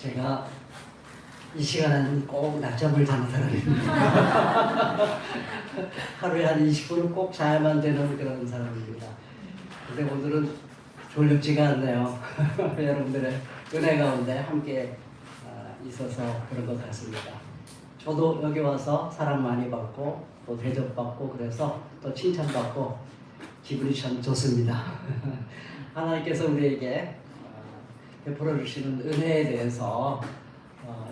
제가 이 시간에는 꼭 낮잠을 자는 사람입니다. 하루에 한 20분은 꼭 자야만 되는 그런 사람입니다. 근데 오늘은 졸립지가 않네요. 여러분들의 은혜 가운데 함께 있어서 그런 것 같습니다. 저도 여기 와서 사랑 많이 받고 또 대접받고 그래서 또 칭찬받고 기분이 참 좋습니다. 하나님께서 우리에게 베풀어 주시는 은혜에 대해서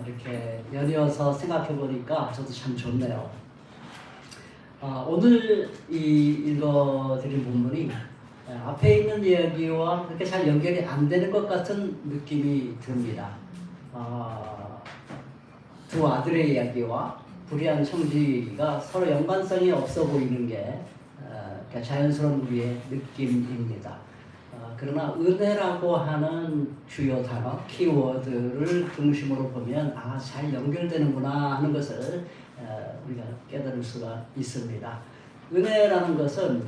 이렇게 연이어서 생각해 보니까 저도 참 좋네요. 오늘 읽어드린 본문이 앞에 있는 이야기와 그렇게 잘 연결이 안 되는 것 같은 느낌이 듭니다. 두 아들의 이야기와 불의한 청지가 서로 연관성이 없어 보이는 게 자연스러운 우리의 느낌입니다. 그러나 은혜라고 하는 주요 단어, 키워드를 중심으로 보면 잘 연결되는구나 하는 것을 우리가 깨달을 수가 있습니다. 은혜라는 것은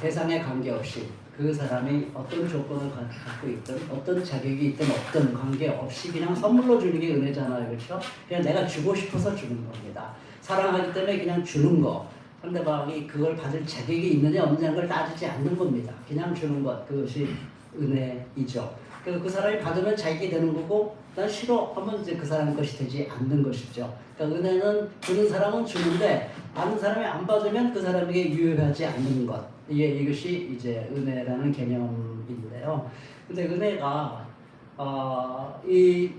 대상에 관계없이 그 사람이 어떤 조건을 갖고 있든 어떤 자격이 있든 없든 관계없이 그냥 선물로 주는 게 은혜잖아요. 그렇죠? 그냥 내가 주고 싶어서 주는 겁니다. 사랑하기 때문에 그냥 주는 거. 상대방이 그걸 받을 자격이 있느냐 없느냐는 걸 따지지 않는 겁니다. 그냥 주는 것, 그것이 은혜이죠. 그 사람이 받으면 자격이 되는 거고 난 싫어 하면 이제 그 사람 것이 되지 않는 것이죠. 그러니까 은혜는 주는 사람은 주는데 받는 사람이 안 받으면 그 사람에게 유효하지 않는 것. 이것이 이제 은혜라는 개념인데요. 근데 은혜가 이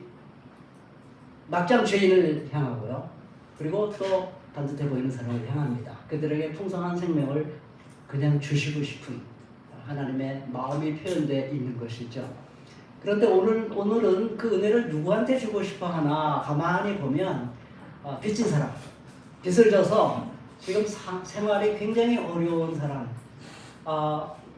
막장 죄인을 향하고요. 그리고 또 반듯해 보이는 사람을 향합니다. 그들에게 풍성한 생명을 그냥 주시고 싶은 하나님의 마음이 표현되어 있는 것이죠. 그런데 오늘은 그 은혜를 누구한테 주고 싶어 하나 가만히 보면 빚진 사람, 빚을 져서 지금 생활이 굉장히 어려운 사람,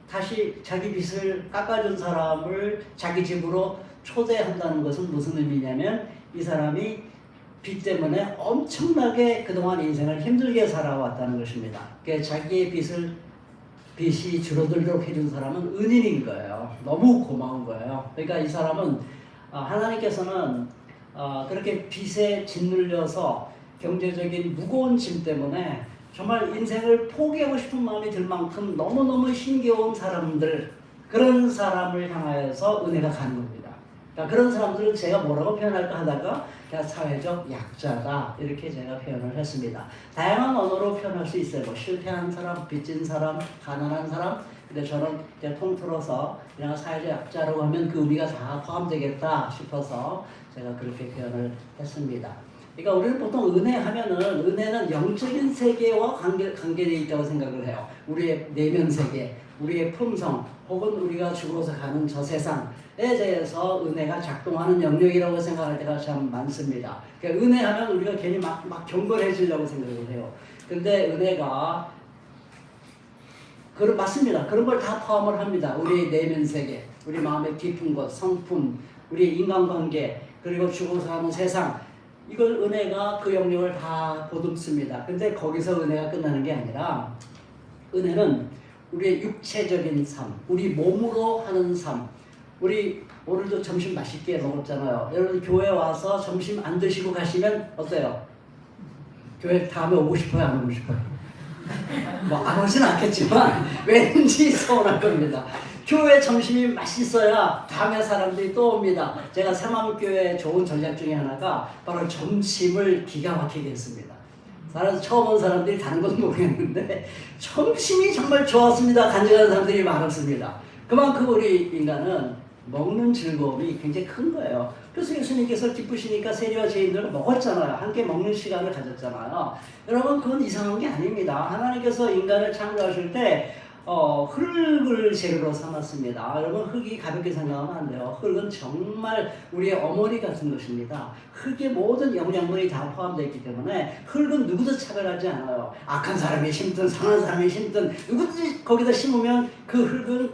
다시 자기 빚을 깎아준 사람을 자기 집으로 초대한다는 것은 무슨 의미냐면 이 사람이 빚 때문에 엄청나게 그동안 인생을 힘들게 살아왔다는 것입니다. 그러니까 자기의 빚이 줄어들도록 해준 사람은 은인인 거예요. 너무 고마운 거예요. 그러니까 이 사람은 하나님께서는 그렇게 빚에 짓눌려서 경제적인 무거운 짐 때문에 정말 인생을 포기하고 싶은 마음이 들 만큼 너무너무 힘겨운 사람들, 그런 사람을 향하여서 은혜가 가는 겁니다. 그러니까 그런 사람들은 제가 뭐라고 표현할까 하다가 그냥 사회적 약자다 이렇게 제가 표현을 했습니다. 다양한 언어로 표현할 수 있어요. 뭐 실패한 사람, 빚진 사람, 가난한 사람. 근데 저는 그냥 통틀어서 그냥 사회적 약자라고 하면 그 의미가 다 포함되겠다 싶어서 제가 그렇게 표현을 했습니다. 그러니까 우리는 보통 은혜 하면은 은혜는 영적인 세계와 관계되어 있다고 생각을 해요. 우리의 내면 세계, 우리의 품성, 혹은 우리가 죽어서 가는 저 세상에 대해서 은혜가 작동하는 영역이라고 생각할 때가 참 많습니다. 그러니까 은혜하면 우리가 괜히 막 경건해지려고 생각을 해요. 근데 은혜가 맞습니다. 그런 걸 다 포함을 합니다. 우리의 내면 세계, 우리 마음의 깊은 것, 성품, 우리의 인간관계, 그리고 죽어서 가는 세상, 이걸 은혜가 그 영역을 다 보듬습니다. 근데 거기서 은혜가 끝나는 게 아니라 은혜는 우리의 육체적인 삶, 우리 몸으로 하는 삶. 우리 오늘도 점심 맛있게 먹었잖아요. 여러분 교회 와서 점심 안 드시고 가시면 어때요? 교회 다음에 오고 싶어요? 안 오고 싶어요? 뭐 안 오진 않겠지만 왠지 서운할 겁니다. 교회 점심이 맛있어야 다음에 사람들이 또 옵니다. 제가 새마을교회 좋은 전략 중에 하나가 바로 점심을 기가 막히게 했습니다. 처음 온 사람들이 다른 건 모르겠는데 점심이 정말 좋았습니다. 간증하는 사람들이 많았습니다. 그만큼 우리 인간은 먹는 즐거움이 굉장히 큰 거예요. 그래서 예수님께서 기쁘시니까 세리와 죄인들은 먹었잖아요. 함께 먹는 시간을 가졌잖아요. 여러분 그건 이상한 게 아닙니다. 하나님께서 인간을 창조하실 때 흙을 재료로 삼았습니다. 여러분 흙이 가볍게 생각하면 안 돼요. 흙은 정말 우리의 어머니 같은 것입니다. 흙의 모든 영양분이 다 포함되어 있기 때문에 흙은 누구도 차별하지 않아요. 악한 사람이 심든 상한 사람이 심든 누구든지 거기다 심으면 그 흙은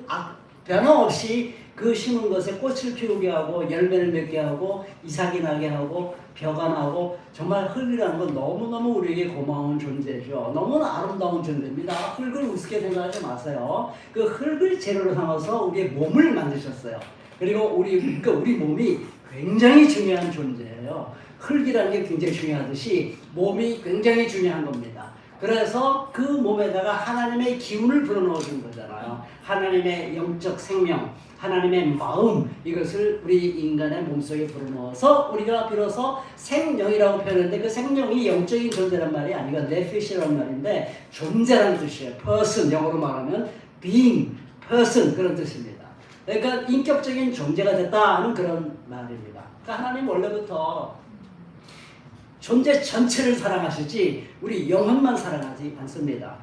변함없이 그 심은 것에 꽃을 피우게 하고 열매를 맺게 하고 이삭이 나게 하고 벼가 나고 정말 흙이라는 건 너무너무 우리에게 고마운 존재죠. 너무나 아름다운 존재입니다. 흙을 우습게 생각하지 마세요. 그 흙을 재료로 삼아서 우리의 몸을 만드셨어요. 그리고 그러니까 우리 몸이 굉장히 중요한 존재예요. 흙이라는 게 굉장히 중요하듯이 몸이 굉장히 중요한 겁니다. 그래서 그 몸에다가 하나님의 기운을 불어넣어준 거잖아요. 하나님의 영적 생명, 하나님의 마음, 이것을 우리 인간의 몸속에 불어넣어서 우리가 비로소 생명이라고 표현했는데, 그 생명이 영적인 존재란 말이 아니고 네피시라는 말인데 존재라는 뜻이에요. person, 영어로 말하면 being, person, 그런 뜻입니다. 그러니까 인격적인 존재가 됐다는 그런 말입니다. 그러니까 하나님 원래부터 존재 전체를 사랑하시지 우리 영혼만 사랑하지 않습니다.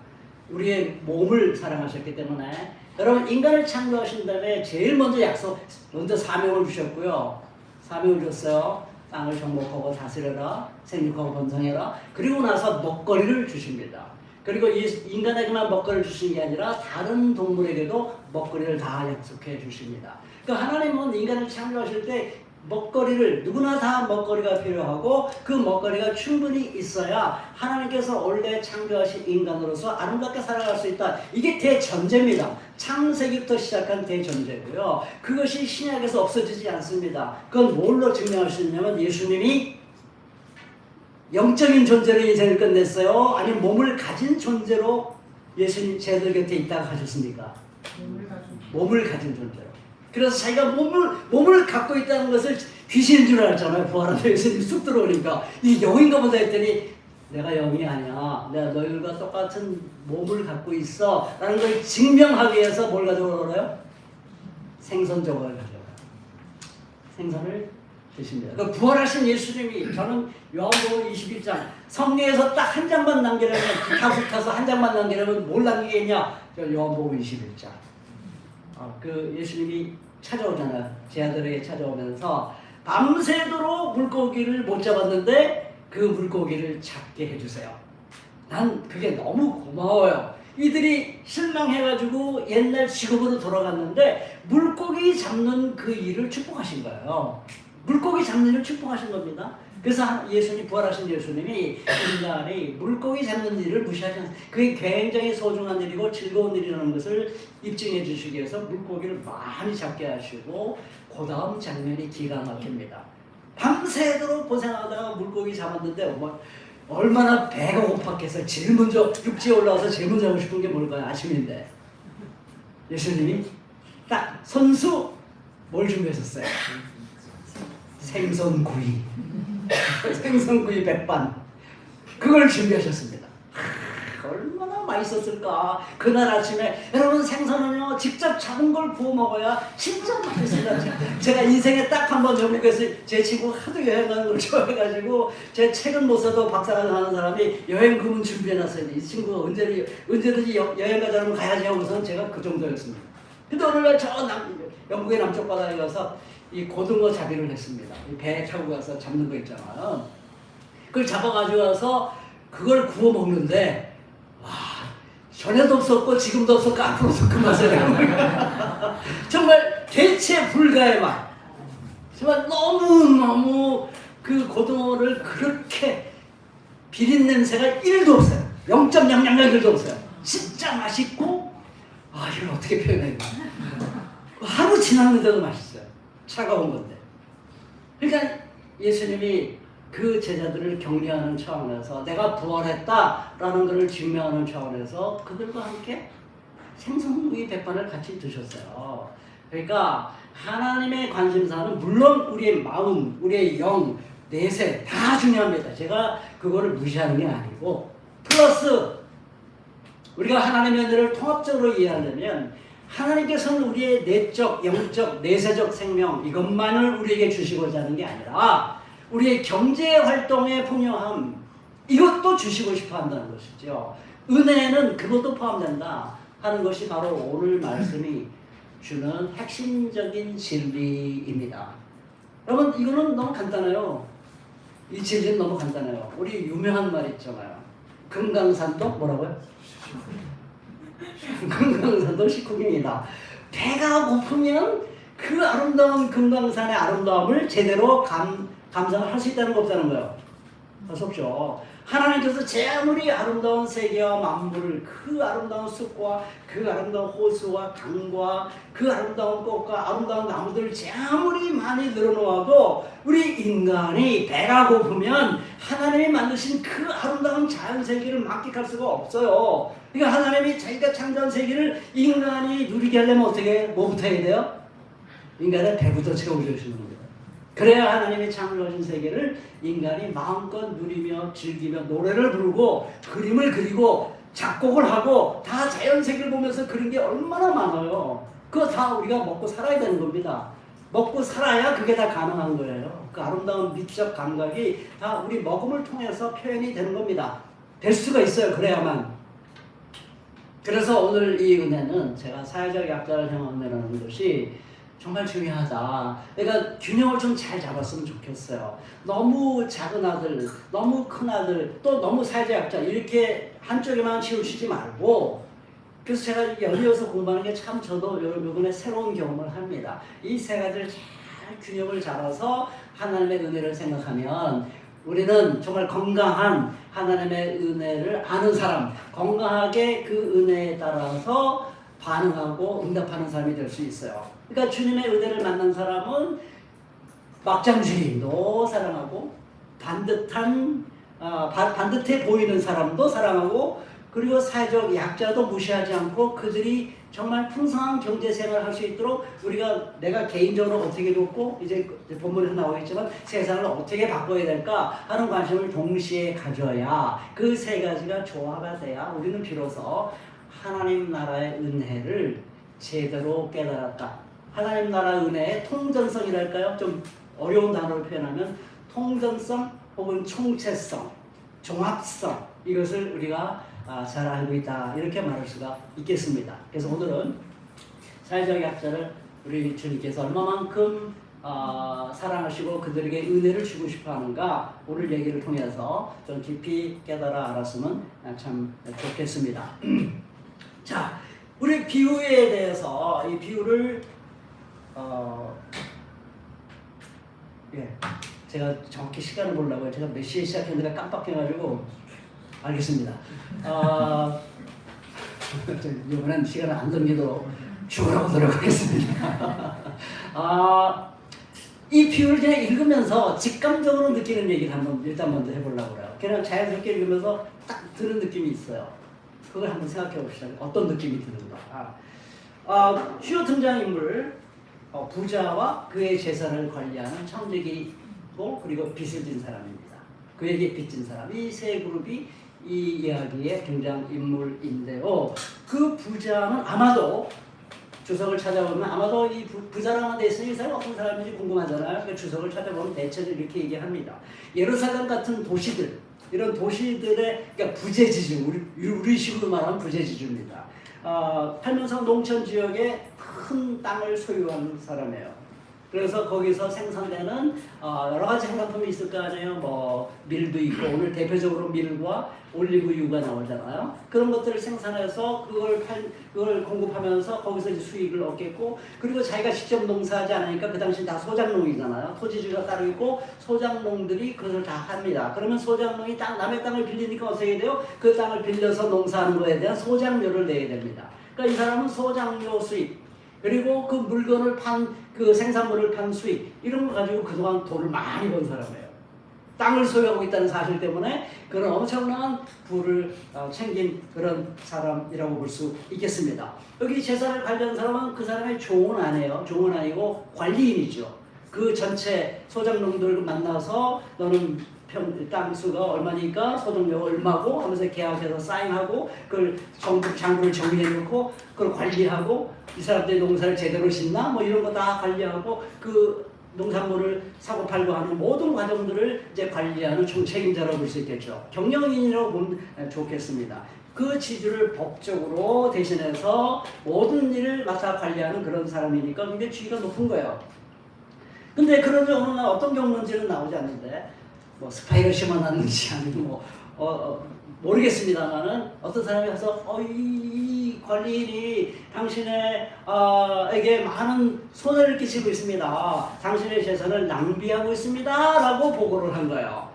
우리의 몸을 사랑하셨기 때문에, 여러분 인간을 창조하신 다음에 제일 먼저 사명을 주셨고요. 사명을 줬어요. 땅을 정복하고 다스려라, 생육하고 번성해라. 그리고 나서 먹거리를 주십니다. 그리고 인간에게만 먹거리를 주신 게 아니라 다른 동물에게도 먹거리를 다 약속해 주십니다. 그러니까 하나님은 인간을 창조하실 때 먹거리를, 누구나 다 먹거리가 필요하고 그 먹거리가 충분히 있어야 하나님께서 원래 창조하신 인간으로서 아름답게 살아갈 수 있다. 이게 대전제입니다. 창세기부터 시작한 대전제고요. 그것이 신약에서 없어지지 않습니다. 그건 뭘로 증명할 수 있냐면, 예수님이 영적인 존재로 인생을 끝냈어요? 아니면 몸을 가진 존재로 예수님 제자들 곁에 있다가 가셨습니까? 몸을 가진 존재로. 그래서 자기가 몸을 갖고 있다는 것을 귀신인 줄 알았잖아요. 부활하면서 예수님이 쑥 들어오니까 이 영인가 보다 했더니 내가 영이 아니야. 내가 너희들과 똑같은 몸을 갖고 있어 라는 걸 증명하기 위해서 뭘 가져오라고요? 생선조각을 가져와요. 생선을 드십니다. 그러니까 부활하신 예수님이, 저는 요한복음 21장 성경에서 딱 한 장만 남기려면, 기타서 한 장만 남기려면 뭘 남기겠냐? 저 요한복음 21장. 그 예수님이 찾아오잖아요. 제자들에게 찾아오면서 밤새도록 물고기를 못 잡았는데 그 물고기를 잡게 해주세요. 난 그게 너무 고마워요. 이들이 실망해가지고 옛날 직업으로 돌아갔는데 물고기 잡는 그 일을 축복하신 거예요. 물고기 잡는 일을 축복하신 겁니다. 그래서 예수님, 부활하신 예수님이 인간이 물고기 잡는 일을 무시하지 않습니다. 그게 굉장히 소중한 일이고 즐거운 일이라는 것을 입증해 주시기 위해서 물고기를 많이 잡게 하시고, 그 다음 장면이 기가 막힙니다. 밤새도록 고생하다가 물고기 잡았는데 얼마나 배가 고팠겠어요. 제일 먼저 육지에 올라와서 제일 먼저 하고 싶은 게 뭘까요? 아침인데 예수님이 딱 선수 뭘 준비하셨어요? 생선구이. 생선구이 백반, 그걸 준비하셨습니다. 얼마나 맛있었을까. 그날 아침에, 여러분 생선은요 직접 잡은 걸 구워 먹어야 진짜 맛있습니다. 제가 인생에 딱 한 번 영국에서, 제 친구가 하도 여행 가는 걸 좋아해가지고 제 책은 못 써도 박사과정 하는 사람이 여행 그문 준비해놨어요. 이 친구가 언제든지 여행 가자면 가야지 하고서는 제가 그 정도였습니다. 근데 어느 날 영국의 남쪽 바다에 가서 이 고등어 잡이를 했습니다. 배 타고 가서 잡는 거 있잖아요. 그걸 잡아가지고 와서 그걸 구워 먹는데, 와, 전에도 없었고 지금도 없었고 앞으로도 그 맛을 정말 대체 불가의 맛. 정말 너무너무 그 고등어를 그렇게 비린 냄새가 1도 없어요. 0.001도 없어요. 진짜 맛있고, 이걸 어떻게 표현해야 되나. 하루 지났는데도 맛있어요. 차가운 건데. 그러니까 예수님이 그 제자들을 격려하는 차원에서, 내가 부활했다라는 것을 증명하는 차원에서 그들과 함께 생선구이 백반을 같이 드셨어요. 그러니까 하나님의 관심사는 물론 우리의 마음, 우리의 영, 내세 다 중요합니다. 제가 그거를 무시하는 게 아니고, 플러스 우리가 하나님의 은혜를 통합적으로 이해하려면 하나님께서는 우리의 내적, 영적, 내세적 생명 이것만을 우리에게 주시고자 하는 게 아니라 우리의 경제 활동의 풍요함, 이것도 주시고 싶어 한다는 것이죠. 은혜는 그것도 포함된다 하는 것이 바로 오늘 말씀이 주는 핵심적인 진리입니다. 여러분, 이거는 너무 간단해요. 이 진리는 너무 간단해요. 우리 유명한 말 있잖아요. 금강산도 뭐라고요? 금강산도 식후경이다. 배가 고프면 그 아름다운 금강산의 아름다움을 제대로 감상을 할 수 있다는 거 없다는 거예요. 할 수 없죠. 하나님께서 제 아무리 아름다운 세계와 만물을 그 아름다운 숲과 그 아름다운 호수와 강과 그 아름다운 꽃과 아름다운 나무들을 제 아무리 많이 늘어놓아도 우리 인간이 배가 고프면 하나님이 만드신 그 아름다운 자연 세계를 만끽할 수가 없어요. 그러니까 하나님이 자기가 창조한 세계를 인간이 누리게 하려면 어떻게 뭐부터 해야 돼요? 인간의 배부터 채워주시는 겁니다. 그래야 하나님이 창조하신 세계를 인간이 마음껏 누리며 즐기며 노래를 부르고 그림을 그리고 작곡을 하고 다 자연 세계를 보면서 그린 게 얼마나 많아요. 그거 다 우리가 먹고 살아야 되는 겁니다. 먹고 살아야 그게 다 가능한 거예요. 그 아름다운 미적 감각이 다 우리 먹음을 통해서 표현이 되는 겁니다. 될 수가 있어요. 그래야만. 그래서 오늘 이 은혜는 제가 사회적 약자를 향한 은혜라는 것이 정말 중요하다. 그러니까 균형을 좀 잘 잡았으면 좋겠어요. 너무 작은 아들, 너무 큰 아들, 또 너무 사회적 약자 이렇게 한쪽에만 치우치지 말고. 그래서 제가 연이어서 공부하는 게 참 저도 이번에 새로운 경험을 합니다. 이 세 가지를 잘 균형을 잡아서 하나님의 은혜를 생각하면 우리는 정말 건강한 하나님의 은혜를 아는 사람, 건강하게 그 은혜에 따라서 반응하고 응답하는 사람이 될 수 있어요. 그러니까 주님의 은혜를 만난 사람은 막장주의도 사랑하고 반듯해 보이는 사람도 사랑하고 그리고 사회적 약자도 무시하지 않고 그들이 정말 풍성한 경제생활을 할 수 있도록 내가 개인적으로 어떻게 돕고 이제 본문에서 나오겠지만 세상을 어떻게 바꿔야 될까 하는 관심을 동시에 가져야 그 세 가지가 조화가 돼야 우리는 비로소 하나님 나라의 은혜를 제대로 깨달았다. 하나님 나라 은혜의 통전성이랄까요? 좀 어려운 단어로 표현하면 통전성 혹은 총체성, 종합성 이것을 우리가 잘 알고 있다 이렇게 말할 수가 있겠습니다. 그래서 오늘은 사회적 약자를 우리 주님께서 얼마만큼 사랑하시고 그들에게 은혜를 주고 싶어하는가 오늘 얘기를 통해서 좀 깊이 깨달아 알았으면 참 좋겠습니다. 자, 우리 비유에 대해서 이 비유를 제가 정확히 시간을 보려고요. 제가 몇 시에 시작했는데 깜빡해가지고 알겠습니다. 이번엔 시간을 안 넘기도록 죽으라고 노력하겠습니다. 이 비유를 그냥 읽으면서 직감적으로 느끼는 얘기를 일단 먼저 해보려고 해요. 그냥 자연스럽게 읽으면서 딱 드는 느낌이 있어요. 그걸 한번 생각해 봅시다. 어떤 느낌이 드는가. 주요 등장인물 부자와 그의 재산을 관리하는 청지기고 그리고 빚을 진 사람입니다. 그에게 빚진 사람 이 세 그룹이 이 이야기의 등장인물인데요. 그 부자는 아마도 주석을 찾아보면 아마도 이 부자라는 데 있으니 이 사람이 어떤 사람인지 궁금하잖아요. 그 주석을 찾아보면 대체로 이렇게 얘기합니다. 예루살렘 같은 도시들 이런 도시들의 그러니까 부재지주 우리 식으로 말하면 부재지주입니다. 팔면성 농촌 지역에 큰 땅을 소유하는 사람이에요. 그래서 거기서 생산되는 여러 가지 생산품이 있을 거 아니에요. 뭐 밀도 있고 오늘 대표적으로 밀과 올리브유가 나오잖아요. 그런 것들을 생산해서 그걸 공급하면서 거기서 이제 수익을 얻겠고 그리고 자기가 직접 농사하지 않으니까 그 당시 다 소작농이잖아요. 토지주가 따로 있고 소작농들이 그것을 다 합니다. 그러면 소작농이 남의 땅을 빌리니까 어떻게 해야 돼요? 그 땅을 빌려서 농사하는 거에 대한 소작료를 내야 됩니다. 그러니까 이 사람은 소작료 수입 그리고 그 물건을 그 생산물을 판 수익 이런 거 가지고 그동안 돈을 많이 번 사람이에요. 땅을 소유하고 있다는 사실 때문에 그런 엄청난 부를 챙긴 그런 사람이라고 볼 수 있겠습니다. 여기 재산을 관리하는 사람은 그 사람의 종은 아니에요. 종은 아니고 관리인이죠. 그 전체 소작농들을 만나서 너는 땅수가 얼마니까 소득료가 얼마고 하면서 계약해서 사인하고 그걸 장부를 정리해 놓고 그걸 관리하고 이 사람들이 농사를 제대로 짓나 뭐 이런 거 다 관리하고 그 농산물을 사고 팔고 하는 모든 과정들을 이제 관리하는 총책임자라고 볼 수 있겠죠. 경영인이라고 보면 좋겠습니다. 그 지주를 법적으로 대신해서 모든 일을 맡아 관리하는 그런 사람이니까 굉장히 지위가 높은 거예요. 근데 그런 어느 날 어떤 경문지는 나오지 않는데 뭐 스파이를 심어놨는지 아니면 모르겠습니다만은 어떤 사람이 가서 이 관리인이 당신에게 많은 손해를 끼치고 있습니다. 당신의 재산을 낭비하고 있습니다. 라고 보고를 한 거예요.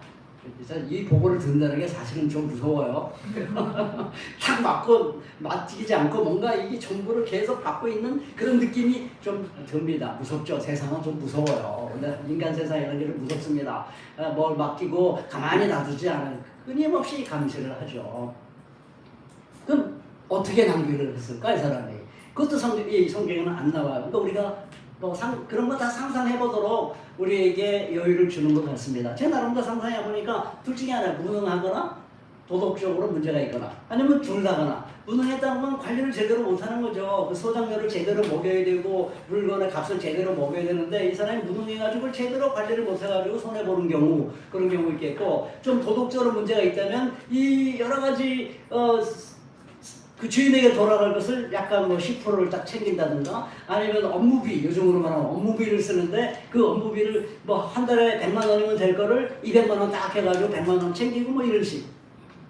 이 보고를 듣는다는 게 사실은 좀 무서워요. 탁 맞지 않고 뭔가 이게 정보를 계속 받고 있는 그런 느낌이 좀 듭니다. 무섭죠. 세상은 좀 무서워요. 인간 세상이라는 게 무섭습니다. 뭘 맡기고 가만히 놔두지 않아요. 끊임없이 감시를 하죠. 그럼 어떻게 낭비를 했을까 이 사람이? 그것도 성경에는 안 나와요. 그러니까 우리가 그런 거 다 상상해 보도록 우리에게 여유를 주는 것 같습니다. 제 나름대로 상상해 보니까 둘 중에 하나, 무능하거나 도덕적으로 문제가 있거나 아니면 둘 다거나. 무능했다면 관리를 제대로 못하는 거죠. 그 소장료를 제대로 먹여야 되고 물건의 값을 제대로 먹여야 되는데 이 사람이 무능해가지고 제대로 관리를 못해가지고 손해보는 경우, 그런 경우 있겠고, 좀 도덕적으로 문제가 있다면 이 여러 가지 그 주인에게 돌아갈 것을 약간 10%를 딱 챙긴다든가, 아니면 업무비, 요즘으로 말하면 업무비를 쓰는데 그 업무비를 한 달에 100만 원이면 될 거를 200만 원 딱 해가지고 100만 원 챙기고 이런 식.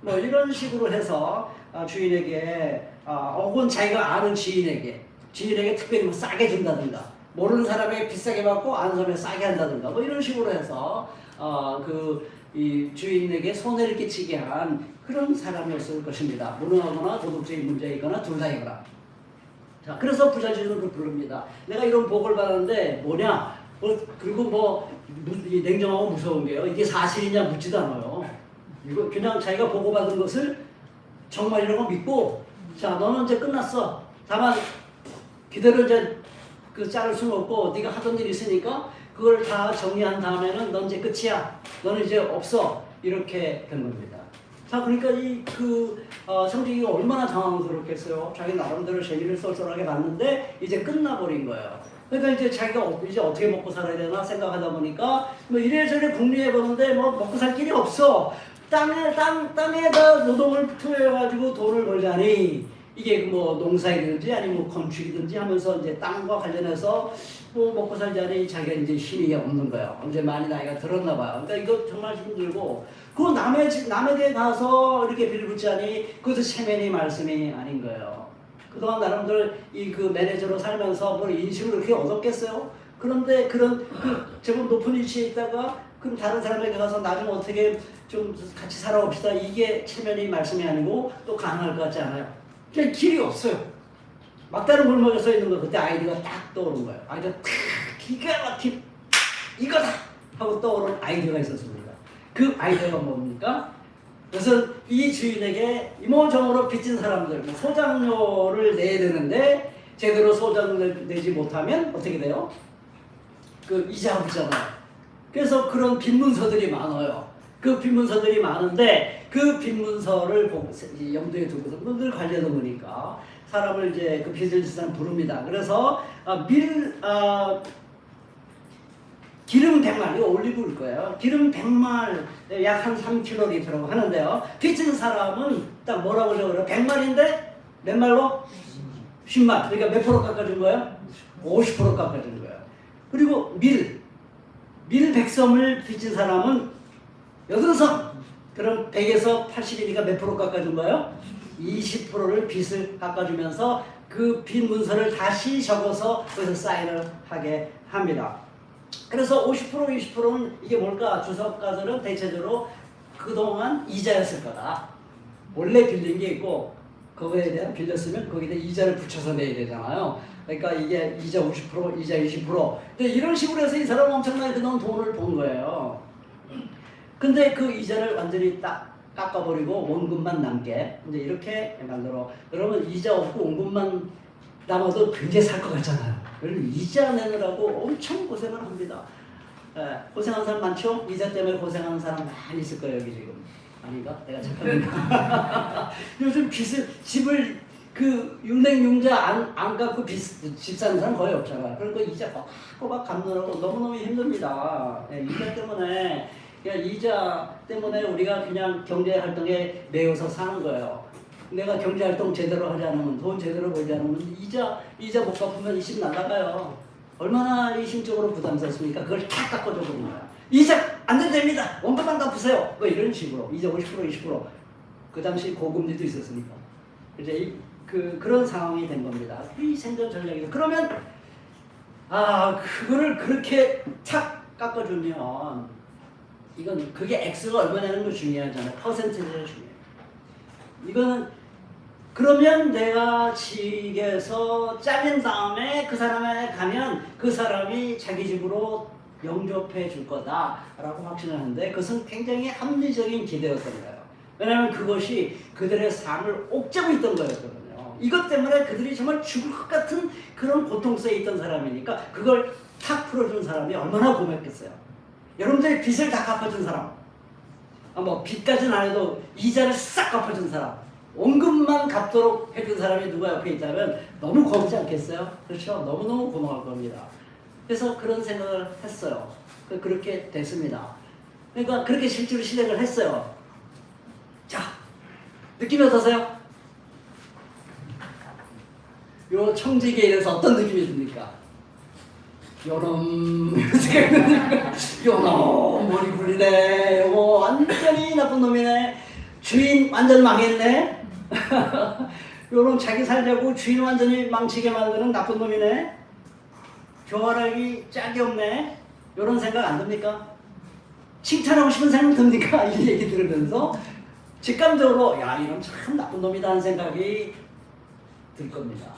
이런 식으로 해서 주인에게 혹은 자기가 아는 지인에게 특별히 싸게 준다든가, 모르는 사람에게 비싸게 받고 아는 사람에게 싸게 한다든가 이런 식으로 해서 이 주인에게 손해를 끼치게 한 그런 사람이었을 것입니다. 무능하거나 도덕적인 문제이거나 둘 다이거나. 자, 그래서 부자주의를 부릅니다. 내가 이런 복을 받았는데 뭐냐? 그리고 냉정하고 무서운 게요. 이게 사실이냐 묻지도 않아요. 이거 그냥 자기가 보고받은 것을 정말이라고 믿고, 자, 너는 이제 끝났어. 다만 그대로 이제 그 자를 수는 없고 네가 하던 일이 있으니까 그걸 다 정리한 다음에는 넌 이제 끝이야. 너는 이제 없어. 이렇게 된 겁니다. 자, 그러니까 성직이가 얼마나 당황스럽겠어요. 자기 나름대로 재미를 쏠쏠하게 봤는데 이제 끝나버린 거예요. 그러니까 이제 자기가 이제 어떻게 먹고 살아야 되나 생각하다 보니까 이래저래 궁리해 보는데 먹고 살 길이 없어. 땅에다 노동을 투여해가지고 돈을 벌자니 이게 농사이든지 아니면 건축이든지 하면서 이제 땅과 관련해서 먹고 살자니 자기가 이제 힘이 없는 거예요. 이제 많이 나이가 들었나 봐요. 그러니까 이거 정말 힘들고, 그 남에게 가서 이렇게 빌붙자니 그것도 체면이 말씀이 아닌 거예요. 그동안 나름대로 그 매니저로 살면서 인식을 그렇게 얻었겠어요? 그런데 제법 높은 위치에 있다가 그럼 다른 사람에게 가서 나중에 어떻게 좀 같이 살아봅시다. 이게 체면이 말씀이 아니고 또 가능할 것 같지 않아요? 그냥 길이 없어요. 막다른 골목에 서 있는 거, 그때 아이디어가 딱 떠오른 거예요. 아이디어 탁 기가 막힌 이거다 하고 떠오른 아이디어가 있었습니다. 그 아이디어가 뭡니까? 그래서 이 주인에게 이모저모로 빚진 사람들, 소장료를 내야 되는데 제대로 소장을 내지 못하면 어떻게 돼요? 그 이자가 붙잖아요. 그래서 그런 빈문서들이 많아요. 그 빈문서들이 많은데 그 빈문서를 염두에 두고서 늘 관리하다 보니까 사람을 이제 그 빚을 진 사람 부릅니다. 그래서 기름 100말, 이거 올리브일 거예요. 기름 100말, 약 한 3kg라고 하는데요. 빚진 사람은 딱 뭐라고 적어요? 100말인데 몇 말로? 10말. 그러니까 몇 프로 깎아준 거예요? 50% 깎아준 거예요. 그리고 밀 100섬을 빚진 사람은 80섬. 그럼 100에서 80이니까 몇 프로 깎아준 거예요? 20%를 빚을 깎아주면서 그 빚 문서를 다시 적어서 그래서 사인을 하게 합니다. 그래서 50%, 20%는 이게 뭘까? 주석가들은 대체적으로 그동안 이자였을 거다. 원래 빌린 게 있고 그거에 대한 빌렸으면 거기다 이자를 붙여서 내야 되잖아요. 그러니까 이게 이자 50%, 이자 20%. 근데 이런 식으로 해서 이 사람은 엄청나게 그동안 돈을 번 거예요. 근데 그 이자를 완전히 딱 깎아버리고 원금만 남게 이제 이렇게 만들어. 그러면 이자 없고 원금만 남아도 굉장히 살 것 같잖아요. 그래서 이자 내느라고 엄청 고생을 합니다. 고생한 사람 많죠? 이자 때문에 고생하는 사람 많이 있을 거예요, 여기 지금. 아닌가? 내가 착각인가? 요즘 집을 융자안 갚고 집 사는 사람 거의 없잖아요. 그리고 이자 꼬박꼬박 갚느라고 너무너무 힘듭니다. 이자 때문에. 그러니까 이자 때문에 우리가 그냥 경제활동에 매여서 사는 거예요. 내가 경제활동 제대로 하지 않으면, 돈 제대로 벌지 않으면 이자 못 갚으면 이 집 날아가요. 얼마나 심적으로 부담스럽습니까? 그걸 다 깎아줘 버린 거야. 이자 안 됩니다. 원금만 갚으세요. 이런 식으로 이자 50%, 20%. 그 당시 고금리도 있었으니까. 이제 그런 상황이 된 겁니다. 이 생존 전략이죠. 그러면 그거를 그렇게 착 깎아주면 이건 그게 X가 얼마냐는 거 중요하잖아요. 퍼센티지가 중요해요. 이거는 그러면 내가 직에서 잘린 다음에 그 사람에 가면 그 사람이 자기 집으로 영접해 줄 거다라고 확신을 하는데 그것은 굉장히 합리적인 기대였던 거예요. 왜냐하면 그것이 그들의 삶을 옥죄고 있던 거였거든요. 이것 때문에 그들이 정말 죽을 것 같은 그런 고통 속에 있던 사람이니까 그걸 탁 풀어준 사람이 얼마나 고맙겠어요. 여러분들이 빚을 다 갚아준 사람, 뭐 빚까지는 안 해도 이자를 싹 갚아준 사람, 원금만 갚도록 해준 사람이 누가 옆에 있다면 너무 고맙지 않겠어요? 그렇죠? 너무너무 고마울 겁니다. 그래서 그런 생각을 했어요. 그렇게 됐습니다. 그러니까 그렇게 실제로 실행을 했어요. 자, 느낌이 어떠세요? 요 청지기에 대해서 어떤 느낌이 듭니까? 요놈 생각이 듭니까? 요놈 머리 굴리네. 요거 완전히 나쁜 놈이네. 주인 완전 망했네. 요놈 자기 살려고 주인 완전히 망치게 만드는 나쁜 놈이네. 교활하기 짝이 없네. 요런 생각 안 듭니까? 칭찬하고 싶은 생각 듭니까? 이 얘기 들으면서 직감적으로 야 이놈 참 나쁜 놈이다 하는 생각이 들 겁니다.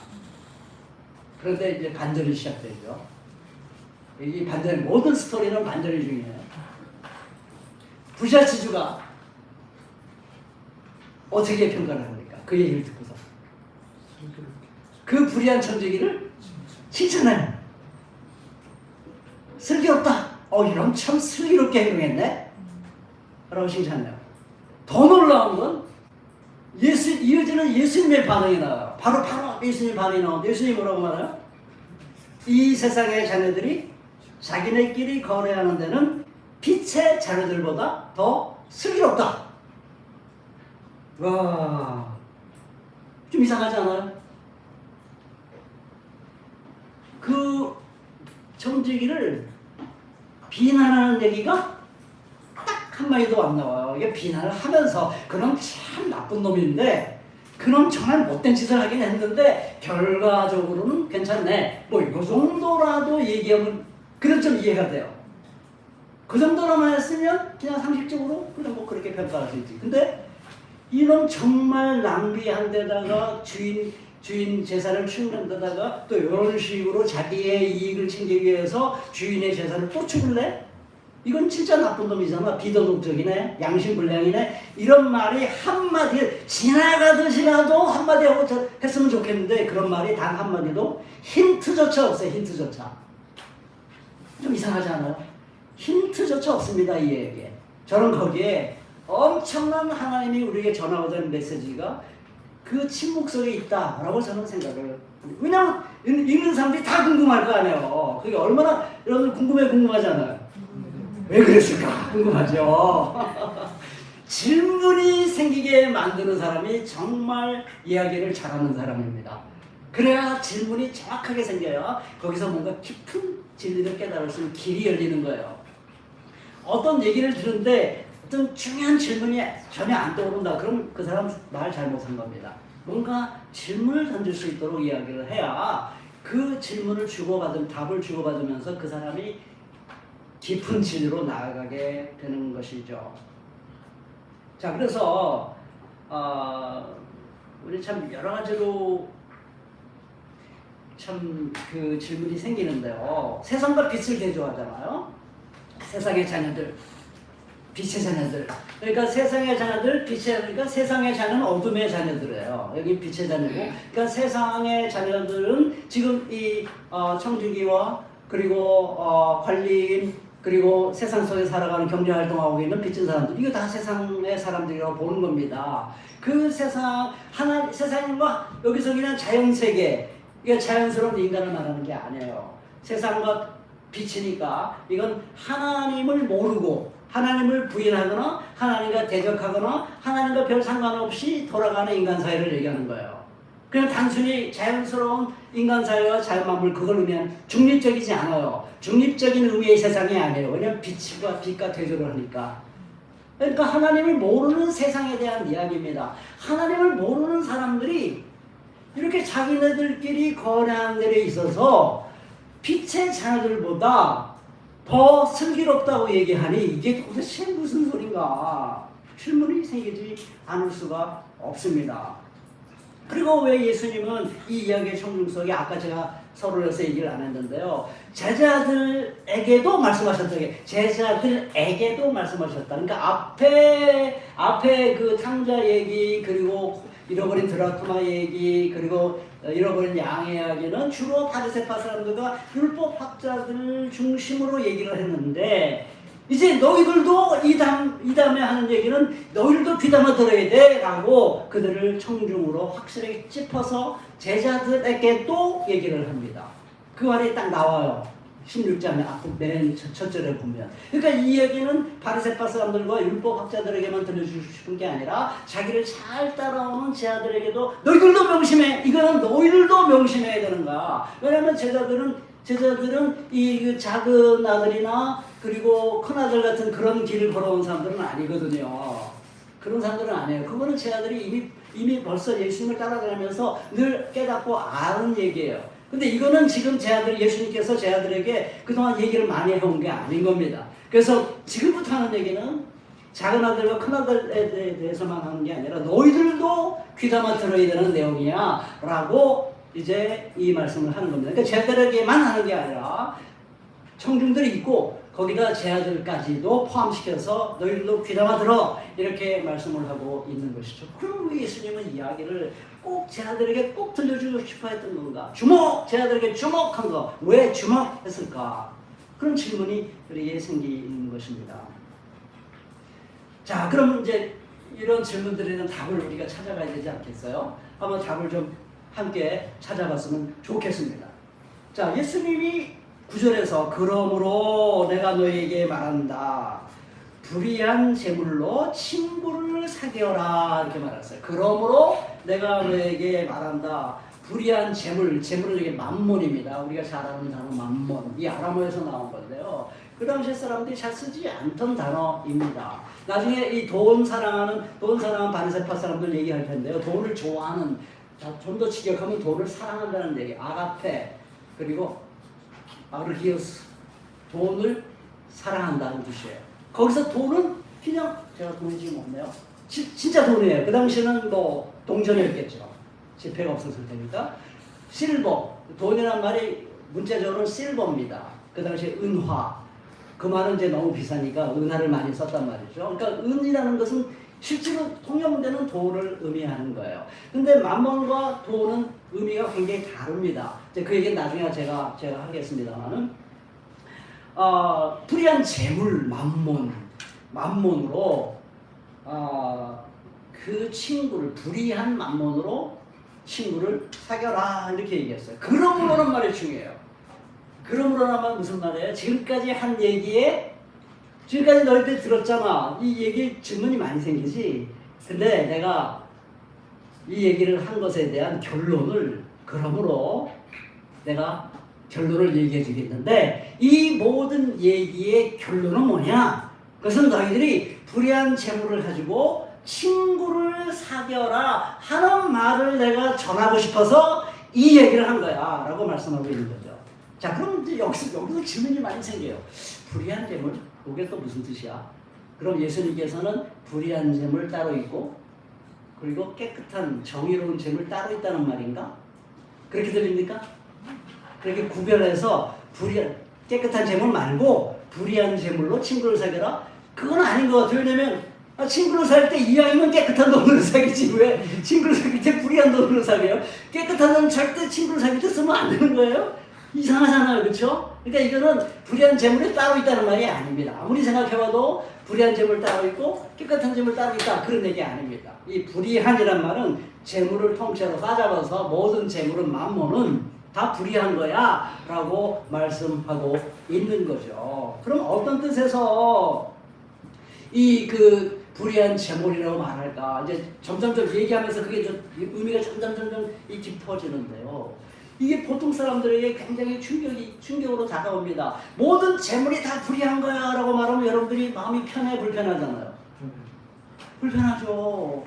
그런데 이제 반전이 시작되죠. 이 반전, 모든 스토리는 반전이 중요해요. 부샤시주가 어떻게 평가를 합니까? 그 얘기를 듣고서 그 불의한 천재기를 칭찬해요. 슬기롭다. 이런 참 슬기롭게 행동했네. 라고 칭찬해요. 더 놀라운 건 이어지는 예수님의 반응이 나와요. 바로 예수님 반응이 나오는데 예수님이 뭐라고 말해요? 이 세상의 자녀들이 자기네끼리 거래하는 데는 빛의 자녀들보다 더 슬기롭다. 와, 좀 이상하지 않아요? 그 청지기를 비난하는 얘기가 딱 한마디도 안 나와요. 이게 비난을 하면서 그놈 참 나쁜 놈인데 그놈 정말 못된 짓을 하긴 했는데 결과적으로는 괜찮네. 뭐 이 정도라도 얘기하면 그래도 좀 이해가 돼요. 그 정도로만 했으면 그냥 상식적으로 그냥 뭐 그렇게 평가할 수 있지. 근데 이놈 정말 낭비한 데다가 주인 재산을 축는 데다가 또 이런 식으로 자기의 이익을 챙기기 위해서 주인의 재산을 또 축을래? 이건 진짜 나쁜 놈이잖아. 비도덕적이네. 양심불량이네. 이런 말이 한마디 지나가듯이라도 한마디 하고 했으면 좋겠는데 그런 말이 단 한마디도 힌트조차 없어요. 힌트조차. 좀 이상하지 않아요? 힌트조차 없습니다. 이 얘기에. 저는 거기에 엄청난 하나님이 우리에게 전하고자 메시지가 그 침묵 속에 있다라고 저는 생각을. 왜냐면 읽는 사람들이 다 궁금할 거 아니에요. 그게 얼마나 여러분들 궁금하지 않아요? 왜 그랬을까? 궁금하죠. 질문이 생기게 만드는 사람이 정말 이야기를 잘하는 사람입니다. 그래야 질문이 정확하게 생겨야 거기서 뭔가 깊은 진리를 깨달을 수 있는 길이 열리는 거예요. 어떤 얘기를 들은데 어떤 중요한 질문이 전혀 안 떠오른다. 그럼 그 사람 말 잘못한 겁니다. 뭔가 질문을 던질 수 있도록 이야기를 해야 그 질문을 주고받은 답을 주고받으면서 그 사람이 깊은 진리로 나아가게 되는 것이죠. 자, 그래서 우리 참 여러 가지로 참 그 질문이 생기는데요. 세상과 빛을 대조하잖아요. 세상의 자녀들, 빛의 자녀들. 그러니까 세상의 자녀들, 빛의, 그러니까 세상의 자녀는 어둠의 자녀들이에요. 여기 빛의 자녀고. 그러니까 세상의 자녀들은 지금 이 청주기와 그리고 관리인 그리고 세상 속에 살아가는 경제활동하고 있는 빚진 사람들, 이거 다 세상의 사람들이라고 보는 겁니다. 그 세상과 여기서 그냥 자연세계, 이게 자연스러운 인간을 말하는 게 아니에요. 세상과 빛이니까 이건 하나님을 모르고 하나님을 부인하거나 하나님과 대적하거나 하나님과 별 상관없이 돌아가는 인간 사회를 얘기하는 거예요. 그냥 단순히 자연스러운 인간 사회와 자연만물 그걸 의미한 중립적이지 않아요. 중립적인 의미의 세상이 아니에요. 왜냐하면 빛과 대조를 하니까. 그러니까 하나님을 모르는 세상에 대한 이야기입니다. 하나님을 모르는 사람들이 이렇게 자기네들끼리 거래하는 데에 있어서 빛의 자녀들보다 더 슬기롭다고 얘기하니 이게 도대체 무슨 소린가? 질문이 생기지 않을 수가 없습니다. 그리고 왜 예수님은 이 이야기의 청중 속에 아까 제가 서론에서 얘기를 안 했는데요. 제자들에게도 말씀하셨다. 제자들에게도 말씀하셨다. 그러니까 앞에 그 탕자 얘기, 그리고 잃어버린 드라크마 얘기, 그리고 잃어버린 양의 이야기는 주로 바리새파 사람들과 율법학자들 중심으로 얘기를 했는데, 이제 너희들도 이 다음에 하는 얘기는 너희들도 귀담아 들어야 돼 라고 그들을 청중으로 확실하게 짚어서 제자들에게도 얘기를 합니다. 그 말이 딱 나와요. 16장 맨 첫 절에 보면. 그러니까 이 얘기는 바리새파 사람들과 율법학자들에게만 들려주고 싶은 게 아니라 자기를 잘 따라오는 제자들에게도 너희들도 명심해. 이거는 너희들도 명심해야 되는 거야. 왜냐하면 제자들은 이 작은 아들이나 그리고 큰 아들 같은 그런 길을 걸어온 사람들은 아니거든요. 그런 사람들은 아니에요. 그거는 제자들이 이미 벌써 예수님을 따라다니면서 늘 깨닫고 아는 얘기예요. 근데 이거는 지금 예수님께서 제자들에게 그동안 얘기를 많이 해온 게 아닌 겁니다. 그래서 지금부터 하는 얘기는 작은 아들과 큰 아들에 대해서만 하는 게 아니라 너희들도 귀담아 들어야 되는 내용이야 라고 이제 이 말씀을 하는 겁니다. 그러니까 제자들에게만 하는 게 아니라 청중들이 있고 거기다 제자들까지도 포함시켜서 너희들도 귀담아 들어 이렇게 말씀을 하고 있는 것이죠. 그럼 왜 예수님은 이야기를 꼭 제자들에게 꼭 들려주고 싶어 했던 건가? 제자들에게 주목한 거. 왜 주목했을까? 그런 질문이 우리에게 생기는 것입니다. 자, 그럼 이제 이런 질문들에 대한 답을 우리가 찾아가야 되지 않겠어요? 한번 답을 좀 함께 찾아봤으면 좋겠습니다. 자, 예수님이 9절에서 그러므로 내가 너에게 말한다. 불의한 재물로 친구를 사귀어라 이렇게 말했어요. 그러므로 내가 너에게 말한다. 불의한 재물은 이게 만몬입니다. 우리가 잘 아는 단어 만몬. 이 아람어에서 나온 건데요. 그 당시에 사람들이 잘 쓰지 않던 단어입니다. 나중에 이 돈 사랑하는 바리새파 사람들 얘기할 텐데요. 돈을 좋아하는, 좀 더 직역하면 돈을 사랑한다는 얘기. 아가페, 그리고 아르히오스, 돈을 사랑한다는 뜻이에요. 거기서 돈은 그냥 제가 돈이 지금 없네요. 진짜 돈이에요. 그 당시에는 뭐 동전이었겠죠. 지폐가 없었을 테니까. 실버, 돈이란 말이 문자적으로는 실버입니다. 그 당시에 은화. 그 말은 이제 너무 비싸니까 은화를 많이 썼단 말이죠. 그러니까 은이라는 것은 실제로 통용되는 돈을 의미하는 거예요. 근데 만몬과 돈은 의미가 굉장히 다릅니다. 그 얘기는 나중에 제가 하겠습니다만은, 불의한 재물, 만몬으로, 그 친구를, 불의한 만몬으로 친구를 사겨라, 이렇게 얘기했어요. 그러므로는 말이 중요해요. 그러므로는 말 무슨 말이에요? 지금까지 한 얘기에, 지금까지 너희들 들었잖아. 이 얘기 질문이 많이 생기지. 근데 내가 이 얘기를 한 것에 대한 결론을, 그러므로 내가 결론을 얘기해 주겠는데, 이 모든 얘기의 결론은 뭐냐? 그것은 너희들이 불의한 재물을 가지고 친구를 사겨라 하는 말을 내가 전하고 싶어서 이 얘기를 한 거야 라고 말씀하고 있는 거죠. 자, 그럼 이제 여기서 질문이 많이 생겨요. 불의한 재물? 그게 또 무슨 뜻이야? 그럼 예수님께서는 불의한 재물 따로 있고, 그리고 깨끗한 정의로운 재물 따로 있다는 말인가? 그렇게 들립니까? 그렇게 구별해서 깨끗한 재물 말고 불의한 재물로 친구를 사귀라? 그건 아닌 것 같아요. 왜냐면 친구를 사귈 때 이왕이면 깨끗한 돈으로 사귀지 왜 친구를 사귈 때 불의한 돈으로 사귀어요? 깨끗한 돈 절대 친구를 사귈 때 쓰면 안 되는 거예요? 이상하잖아요. 그렇죠? 그러니까 이거는 불의한 재물이 따로 있다는 말이 아닙니다. 아무리 생각해봐도 불의한 재물 따로 있고 깨끗한 재물 따로 있다, 그런 얘기 아닙니다. 이 불의한이란 말은 재물을 통째로 싸잡아서 모든 재물은 만몬은 다 불의한 거야 라고 말씀하고 있는 거죠. 그럼 어떤 뜻에서 이 불의한 재물이라고 말할까? 이제 점점 얘기하면서 그게 의미가 점점 깊어지는데요. 이게 보통 사람들에게 굉장히 충격으로 다가옵니다. 모든 재물이 다 불의한 거야 라고 말하면 여러분들이 마음이 불편하잖아요. 불편하죠.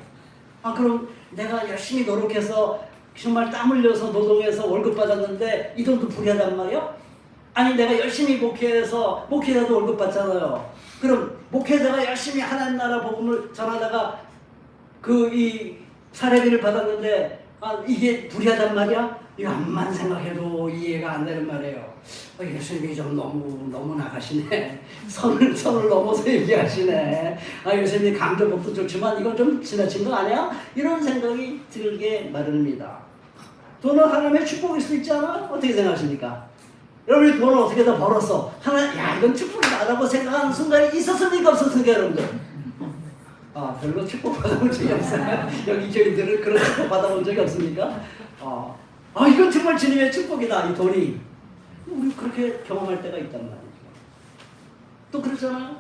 그럼 내가 열심히 노력해서 정말 땀 흘려서 노동해서 월급 받았는데 이 돈도 불의하단 말이야? 아니 내가 열심히 목회해서 목회자도 월급 받잖아요. 그럼 목회자가 열심히 하나님 나라 복음을 전하다가 그 이 사례비를 받았는데 이게 불의하단 말이야? 이거 암만 생각해도 이해가 안 되는 말이에요. 예수님이 좀 너무 나가시네. 선을 넘어서 얘기하시네. 예수님이 강조법도 좋지만 이건 좀 지나친 거 아니야? 이런 생각이 들게 마련입니다. 돈은 하나님의 축복일 수 있잖아? 어떻게 생각하십니까? 여러분이 돈을 어떻게 다 벌었어? 이건 축복이다라고 생각하는 순간이 있었습니까? 없었습니까, 여러분들? 별로 축복 받아본 적이 없어요. 여기 저희들은 그런 축복 받아본 적이 없습니까? 이건 정말 주님의 축복이다, 이 돈이. 우리 그렇게 경험할 때가 있단 말이죠. 또 그렇잖아요.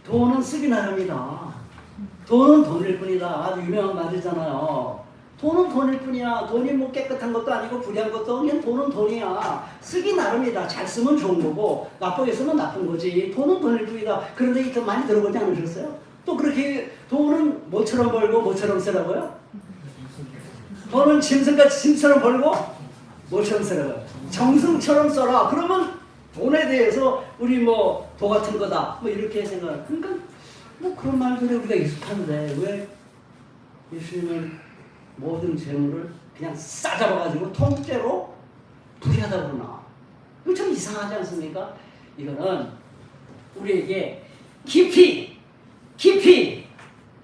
돈은 쓰기 나름이다. 돈은 돈일 뿐이다. 아주 유명한 말이잖아요. 돈은 돈일 뿐이야. 돈이 뭐 깨끗한 것도 아니고 불의한 것도 아니고 그냥 돈은 돈이야. 쓰기 나름이다. 잘 쓰면 좋은 거고 나쁘게 쓰면 나쁜 거지. 돈은 돈일 뿐이다. 그런데 더 많이 들어보지 않으셨어요? 또 그렇게 돈은 뭐처럼 벌고 뭐처럼 쓰라고요? 돈은 짐승같이 짐처럼 벌고 뭐처럼 쓰라고요? 정승처럼 써라. 그러면 돈에 대해서 우리 도 같은 거다. 이렇게 생각. 그러니까 그런 말들이 우리가 익숙한데 왜 예수님은 모든 재물을 그냥 싸잡아가지고 통째로 불의하다 그러나? 이거 좀 이상하지 않습니까? 이거는 우리에게 깊이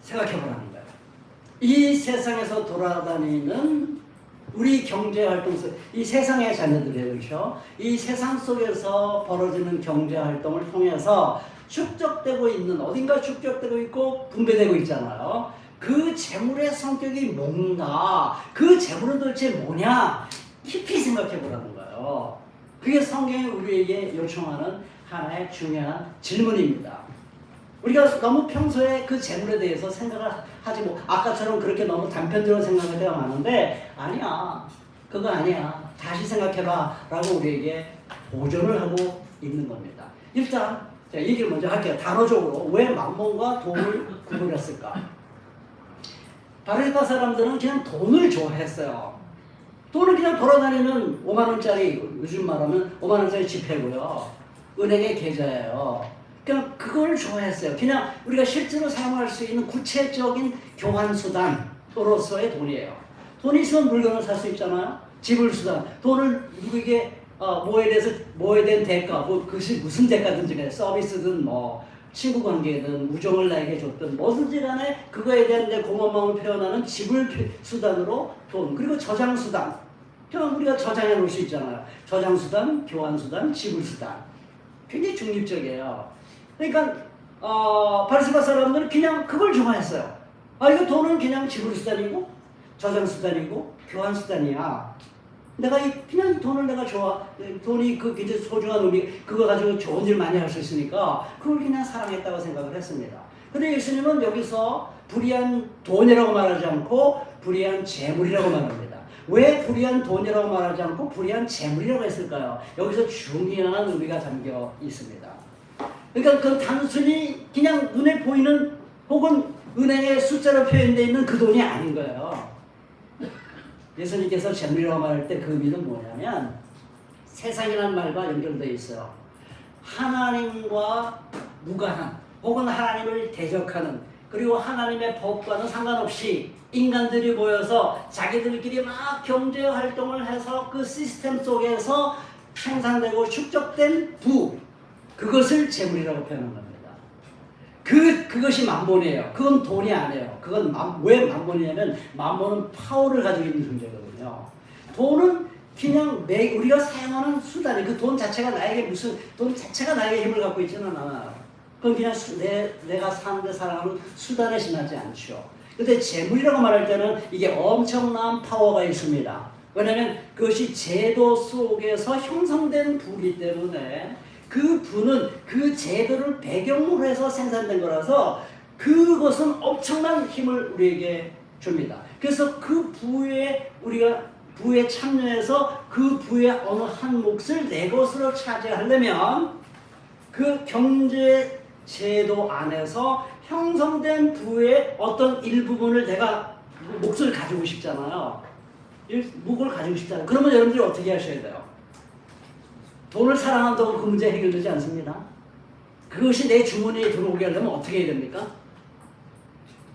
생각해보라는 거예요. 이 세상에서 돌아다니는 우리 경제활동 속, 이 세상의 자녀들이에요. 그렇죠? 이 세상 속에서 벌어지는 경제활동을 통해서 축적되고 있는, 어딘가 축적되고 있고 분배되고 있잖아요. 그 재물의 성격이 뭔가, 그 재물은 도대체 뭐냐, 깊이 생각해보라는 거예요. 그게 성경이 우리에게 요청하는 하나의 중요한 질문입니다. 우리가 너무 평소에 그 재물에 대해서 생각을 하지 아까처럼 그렇게 너무 단편적으로 생각할 때가 많은데 아니야. 그거 아니야. 다시 생각해봐 라고 우리에게 보존을 하고 있는 겁니다. 일단 제가 얘기를 먼저 할게요. 단어적으로 왜 만몬과 돈을 구분했을까? 바리새파 사람들은 그냥 돈을 좋아했어요. 돈을 그냥 돌아다니는 5만원짜리, 요즘 말하면 5만원짜리 지폐고요. 은행의 계좌예요. 그냥 그걸 좋아했어요. 그냥 우리가 실제로 사용할 수 있는 구체적인 교환수단으로서의 돈이에요. 돈이 있으면 물건을 살 수 있잖아요. 지불수단. 돈을 누구에게 뭐에 대한 대가, 그것이 무슨 대가든지 간에 서비스든 친구관계든 우정을 나에게 줬든 뭐든지 간에 그거에 대한 내 고마움을 표현하는 지불수단으로 돈. 그리고 저장수단. 그냥 우리가 저장해 놓을 수 있잖아요. 저장수단, 교환수단, 지불수단. 굉장히 중립적이에요. 그러니까 바리새파 사람들은 그냥 그걸 좋아했어요. 이거 돈은 그냥 지불수단이고 저장수단이고 교환수단이야. 내가 그냥 이 돈을 내가 좋아. 돈이 굉장히 소중한 의미, 그거 가지고 좋은 일 많이 할 수 있으니까 그걸 그냥 사랑했다고 생각을 했습니다. 근데 예수님은 여기서 불의한 돈이라고 말하지 않고 불의한 재물이라고 말합니다. 왜 불의한 돈이라고 말하지 않고 불의한 재물이라고 했을까요? 여기서 중요한 의미가 담겨 있습니다. 그러니까 그 단순히 그냥 눈에 보이는 혹은 은행에 숫자로 표현되어 있는 그 돈이 아닌 거예요. 예수님께서 재물이라고 말할 때 그 의미는 뭐냐면 세상이라는 말과 연결되어 있어요. 하나님과 무관한 혹은 하나님을 대적하는 그리고 하나님의 법과는 상관없이 인간들이 모여서 자기들끼리 막 경제활동을 해서 그 시스템 속에서 생산되고 축적된 부, 그것을 재물이라고 표현한 겁니다. 그것이 만몬이에요. 그건 돈이 아니에요. 그건 왜 만몬이냐면 만몬은 파워를 가지고 있는 존재거든요. 돈은 그냥 우리가 사용하는 수단이 그 돈 자체가 나에게 돈 자체가 나에게 힘을 갖고 있지는 않아요. 그건 그냥 내가 사는데 살아가는 수단에 지나지 않죠. 근데 재물이라고 말할 때는 이게 엄청난 파워가 있습니다. 왜냐하면 그것이 제도 속에서 형성된 부이기 때문에 그 부는 그 제도를 배경으로 해서 생산된 거라서 그것은 엄청난 힘을 우리에게 줍니다. 그래서 그 부에 우리가 부에 참여해서 그 부의 어느 한 몫을 내 것으로 차지하려면 그 경제 제도 안에서 형성된 부의 어떤 일부분을 내가 몫을 가지고 싶잖아요. 몫을 가지고 싶잖아요. 그러면 여러분들이 어떻게 하셔야 돼요? 돈을 사랑한다고 그 문제 해결되지 않습니다. 그것이 내 주머니에 들어오게 하려면 어떻게 해야 됩니까?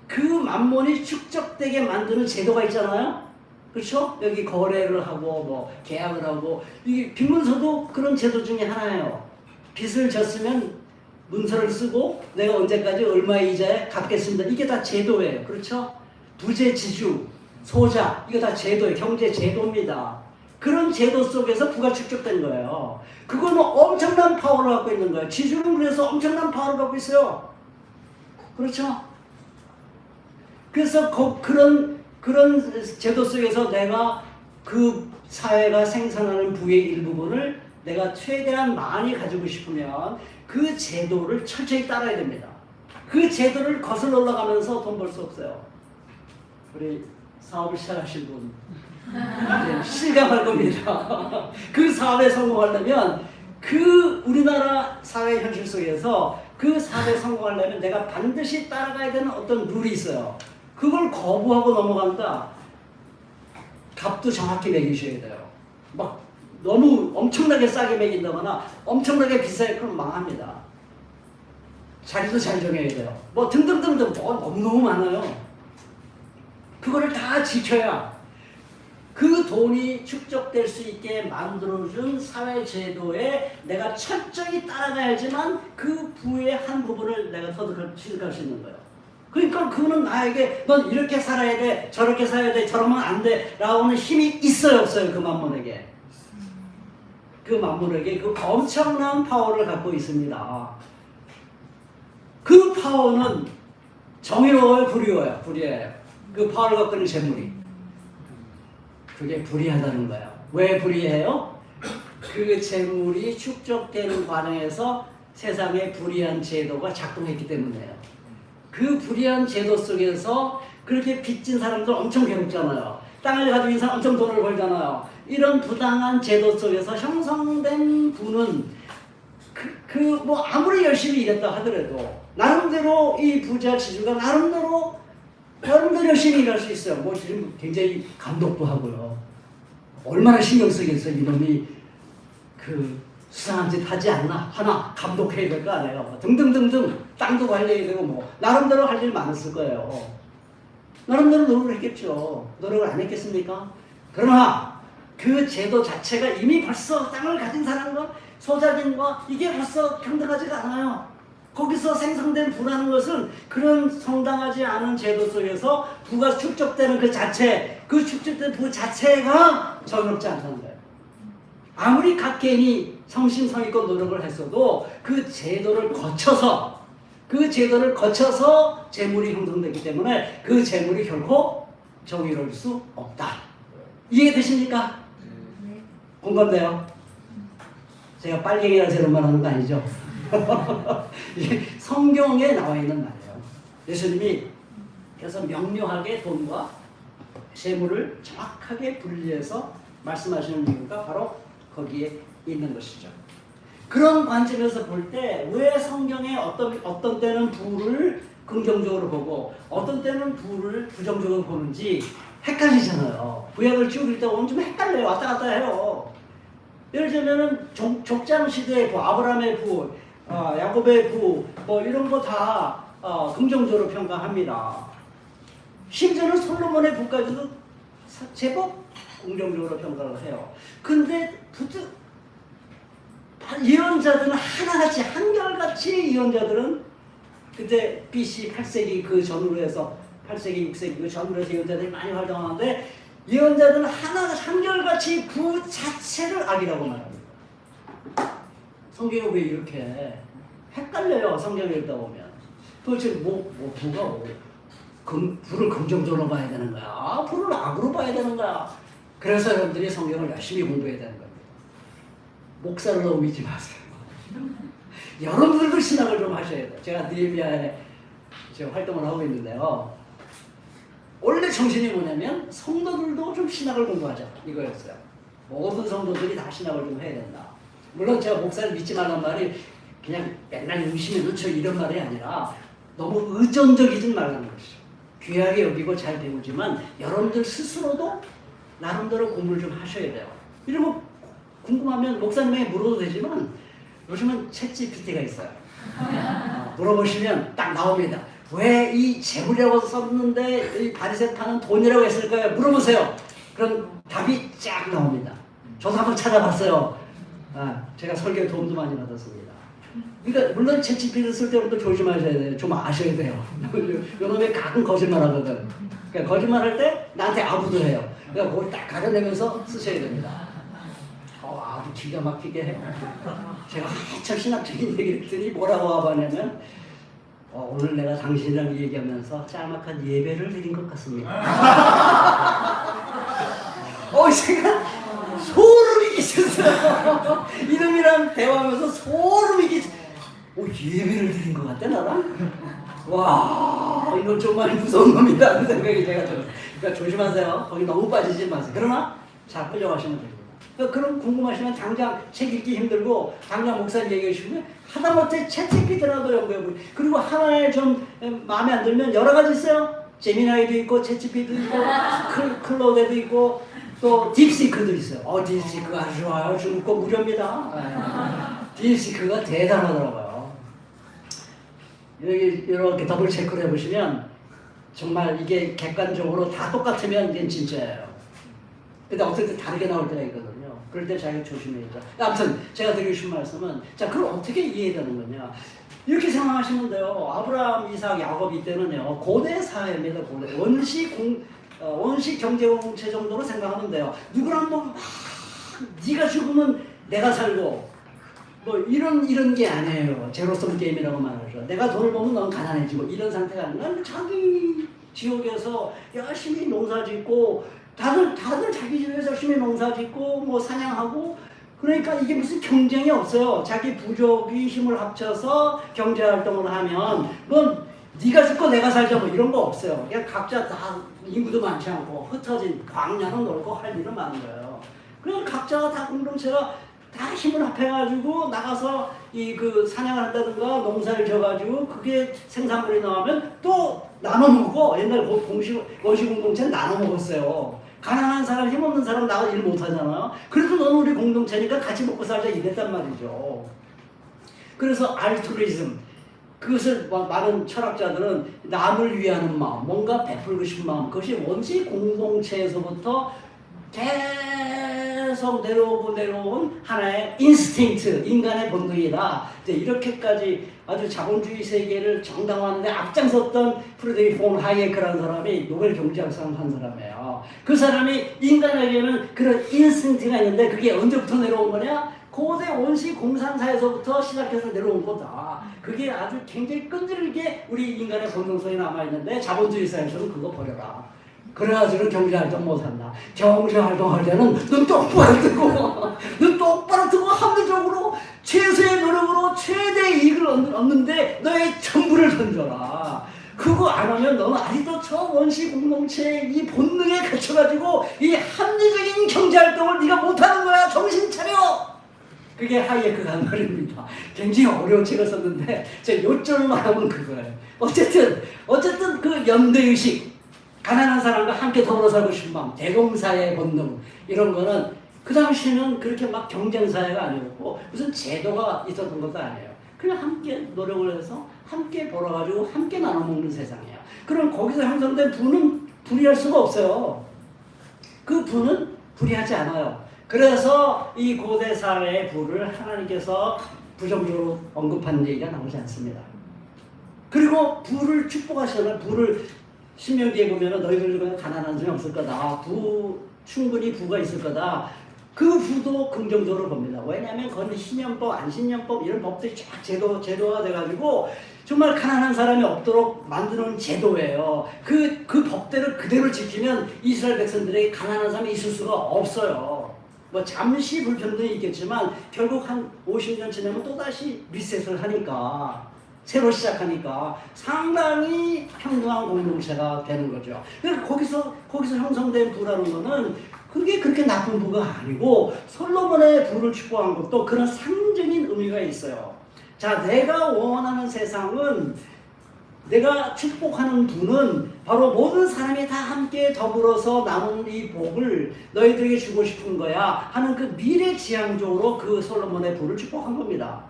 그 만몬이 축적되게 만드는 제도가 있잖아요. 그렇죠? 여기 거래를 하고 뭐 계약을 하고 이 빚문서도 그런 제도 중에 하나예요. 빚을 졌으면 문서를 쓰고 내가 언제까지 얼마의 이자에 갚겠습니다. 이게 다 제도예요. 그렇죠? 부재 지주, 소자 이거 다 제도예요. 경제 제도입니다. 그런 제도 속에서 부가 축적된 거예요. 그거는 엄청난 파워를 갖고 있는 거예요. 지주는 그래서 엄청난 파워를 갖고 있어요. 그렇죠? 그래서 그런 제도 속에서 내가 그 사회가 생산하는 부의 일부분을 내가 최대한 많이 가지고 싶으면 그 제도를 철저히 따라야 됩니다. 그 제도를 거슬러 올라가면서 돈 벌 수 없어요. 우리 사업을 시작하신 분 이제 실감할 겁니다. 그 사업에 성공하려면 그 우리나라 사회 현실 속에서 그 사업에 성공하려면 내가 반드시 따라가야 되는 어떤 룰이 있어요. 그걸 거부하고 넘어간다. 값도 정확히 매기셔야 돼요. 막 너무 엄청나게 싸게 매긴다거나 엄청나게 비싸게 그럼 망합니다. 자리도 잘 정해야 돼요. 뭐 등등등등 뭐 너무 많아요. 그거를 다 지켜야 그 돈이 축적될 수 있게 만들어준 사회제도에 내가 철저히 따라가야지만 그 부의 한 부분을 내가 취득할 수 있는 거예요. 그러니까 그거는 나에게 넌 이렇게 살아야 돼, 저렇게 살아야 돼, 저러면 안 돼 라고 하는 힘이 있어요 없어요? 그 만몬에게. 그 만몬에게 그 엄청난 파워를 갖고 있습니다. 그 파워는 정의로워요 불의해요? 불의해요. 그 파워를 갖고 있는 재물이. 그게 불의하다는 거예요. 왜 불의해요? 그 재물이 축적되는 과정에서 세상에 불의한 제도가 작동했기 때문이에요. 그 불의한 제도 속에서 그렇게 빚진 사람들 엄청 괴롭잖아요. 땅을 가지고 있는 사람 엄청 돈을 벌잖아요. 이런 부당한 제도 속에서 형성된 부는 뭐 아무리 열심히 일했다 하더라도 나름대로 이 부자 지주가 나름대로 열심히 일할 수 있어요. 뭐 지금 굉장히 감독도 하고요. 얼마나 신경 쓰겠어요. 이놈이 그 수상한 짓 하지 않나 하나 감독해야 될까 내가 뭐 등등등등 땅도 관리해야 되고 뭐 나름대로 할 일 많았을 거예요. 나름대로 노력을 했겠죠. 노력을 안 했겠습니까? 그러나 그 제도 자체가 이미 벌써 땅을 가진 사람과 소작인과 이게 벌써 평등하지가 않아요. 거기서 생성된 부라는 것은 그런 성당하지 않은 제도 속에서 부가 축적되는 그 자체, 그 축적된 부 자체가 정의롭지 않다는 거예요. 아무리 각 개인이 성심성의껏 노력을 했어도 그 제도를 거쳐서 재물이 형성되기 때문에 그 재물이 결코 정의로울 수 없다. 이해되십니까? 네. 공감돼요? 제가 빨갱이라서 이런 말 하는 거 아니죠? 성경에 나와 있는 말이에요. 예수님이 그래서 명료하게 돈과 재물을 정확하게 분리해서 말씀하시는 이유가 바로 거기에 있는 것이죠. 그런 관점에서 볼 때 왜 성경에 어떤 때는 부를 긍정적으로 보고 어떤 때는 부를 부정적으로 보는지 헷갈리잖아요. 구약을 쭉 읽다 보면 좀 헷갈려요. 왔다 갔다 해요. 예를 들면은 족장 시대의 부, 아브라함의 부, 야곱의 부, 뭐 이런 거 다 긍정적으로 평가합니다. 심지어는 솔로몬의 부까지도 제법 긍정적으로 평가를 해요. 근데 예언자들은 하나같이 한결같이 예언자들은 그때 BC 8세기 그 전후로 해서 8세기 6세기 그 전후로 해서 예언자들이 많이 활동하는데 예언자들은 한결같이 부 자체를 악이라고 말합니다. 성경이 왜 이렇게 헷갈려요? 성경을 읽다 보면 도대체 부가 부를 긍정적으로 봐야 되는 거야? 부를 악으로 봐야 되는 거야? 그래서 여러분들이 성경을 열심히 공부해야 되는 겁니다. 목사를 너무 믿지 마세요. 여러분들도 신학을 좀 하셔야 돼요. 제가 느헤미야에 지금 활동을 하고 있는데요. 원래 정신이 뭐냐면 성도들도 좀 신학을 공부하자 이거였어요. 모든 성도들이 다 신학을 좀 해야 된다. 물론 제가 목사를 믿지 말란 말이 그냥 맨날 의심해 놓죠 이런 말이 아니라 너무 의존적이진 말라는 것이죠. 귀하게 여기고 잘 배우지만 여러분들 스스로도 나름대로 공부를 좀 하셔야 돼요. 이러면 궁금하면 목사님에게 물어도 되지만 요즘은 챗GPT가 있어요. 물어보시면 딱 나옵니다. 왜 이 재물이라고 썼는데 이 바리새파는 돈이라고 했을까요? 물어보세요. 그럼 답이 쫙 나옵니다. 저도 한번 찾아봤어요. 제가 설교에 도움도 많이 받았습니다. 그러니까 물론 챗GPT 쓸 때부터 조심하셔야 돼요. 좀 아셔야 돼요. 요놈이 가끔 거짓말하거든. 그러니까 거짓말할 때 나한테 아부도 해요. 그러니까 그걸 딱 가려내면서 쓰셔야 됩니다. 아주 기가 막히게 해요. 제가 한참 신학적인 얘기를 했더니 뭐라고 하냐면 오늘 내가 당신이랑 얘기하면서 짤막한 예배를 드린 것 같습니다. 제가 소름이 끼쳤어요. 이놈이랑 대화하면서 소름이 끼쳤어요. 예배를 드린 것 같아 나랑? 와 이건 정말 무서운 놈이다 그 생각이 제가 들어요. 그러니까 조심하세요. 거기 너무 빠지지 마세요. 그러나 잘 끌려가시면 됩니다. 그럼 궁금하시면 당장 책 읽기 힘들고 당장 목사님 얘기해 주시면 하다못해 챗GPT라도 연구해보고 그리고 하나에 좀 마음에 안 들면 여러 가지 있어요. 제미나이도 있고 챗GPT도 있고 클로데도 있고 또 딥시크도 있어요. 딥시크 아주 좋아요. 중국 거 무료입니다. 딥시크가 대단하더라고요. 여기 이렇게 더블 체크를 해보시면 정말 이게 객관적으로 다 똑같으면 이게 진짜예요. 근데 어떨 때 다르게 나올 때가 있거든요. 그럴 때 자기가 조심해야죠. 아무튼 제가 드리고 싶은 말씀은 자 그걸 어떻게 이해되는 거냐. 이렇게 생각하시면 돼요. 아브라함, 이삭, 야곱 이때는요. 고대 사회입니다. 고대. 원시 경제 공동체 정도로 생각하면 돼요. 누구랑 뭐 네가 죽으면 내가 살고 뭐 이런 게 아니에요. 제로섬 게임이라고 말하죠. 내가 돈을 벌면 넌 가난해지고 이런 상태가 아니라 자기 지역에서 열심히 농사짓고 다들 자기 집에서 열심히 농사짓고 뭐 사냥하고 그러니까 이게 무슨 경쟁이 없어요. 자기 부족이 힘을 합쳐서 경제 활동을 하면 뭐 네가 죽고 내가 살자 뭐 이런 거 없어요. 그냥 각자 다 인구도 많지 않고 흩어진 광야는 넓고 할 일은 많은 거예요. 그냥 각자가 다 공동체가 다 힘을 합해가지고 나가서 그 사냥을 한다든가 농사를 져가지고 그게 생산물이 나오면 또 나눠 먹고 옛날 원시 공동체는 나눠 먹었어요. 가난한 사람, 힘없는 사람 나가 일 못하잖아요. 그래도 너는 우리 공동체니까 같이 먹고 살자 이랬단 말이죠. 그래서 알트루이즘 그것을 많은 철학자들은 남을 위하는 마음, 뭔가 베풀고 싶은 마음 그것이 원시 공동체에서부터 계속 내려온 하나의 인스팅트, 인간의 본능이다. 이제 이렇게까지 아주 자본주의 세계를 정당화하는데 앞장섰던 프리드리히 폰 하이에크라는 사람이 노벨 경제학상 한 사람이에요. 그 사람이 인간에게는 그런 인스팅트가 있는데 그게 언제부터 내려온 거냐? 고대 원시 공산사에서부터 시작해서 내려온 거다. 그게 아주 굉장히 끈질기게 우리 인간의 본능성이 남아있는데 자본주의 사회에서는 그거 버려라. 그래가지고는 경제활동 못한다. 경제활동할 때는 눈 똑바로 뜨고 합리적으로 최소의 노력으로 최대 이익을 얻는데 너의 전부를 던져라. 그거 안 하면 너는 아직도 저 원시 공동체의 이 본능에 갇혀가지고 이 합리적인 경제활동을 네가 못하는 거야. 정신 차려. 그게 하이에크가 한 말입니다. 굉장히 어려운 책을 썼는데 제가 요점만 하면 그거예요. 어쨌든 그 연대의식 가난한 사람과 함께 더불어 살고 싶은 마음, 대동사의 본능 이런 거는 그 당시에는 그렇게 막 경쟁사회가 아니었고 무슨 제도가 있었던 것도 아니에요. 그냥 함께 노력을 해서 함께 벌어가지고 함께 나눠 먹는 세상이에요. 그럼 거기서 형성된 부는 불이할 수가 없어요. 그 부는 불이하지 않아요. 그래서 이 고대 사회의 부를 하나님께서 부정적으로 언급하는 얘기가 나오지 않습니다. 그리고 부를 축복하시잖아요. 부를 신명기에 보면은 너희들 중에 가난한 사람이 없을 거다. 충분히 부가 있을 거다. 그 부도 긍정적으로 봅니다. 왜냐하면 그건 신년법, 안신년법 이런 법들이 쫙 제도가 돼가지고 정말 가난한 사람이 없도록 만드는 제도예요. 그 법대로 그대로 지키면 이스라엘 백성들에게 가난한 사람이 있을 수가 없어요. 뭐 잠시 불평등이 있겠지만 결국 한 50년 지나면 또다시 리셋을 하니까 새로 시작하니까 상당히 평등한 공동체가 되는 거죠. 그러니까 거기서 형성된 부라는 거는 그게 그렇게 나쁜 부가 아니고 솔로몬의 부를 축복한 것도 그런 상징적인 의미가 있어요. 자, 내가 원하는 세상은 내가 축복하는 분은 바로 모든 사람이 다 함께 더불어서 나누는 이 복을 너희들에게 주고 싶은 거야 하는 그 미래지향적으로 그 솔로몬의 부를 축복한 겁니다.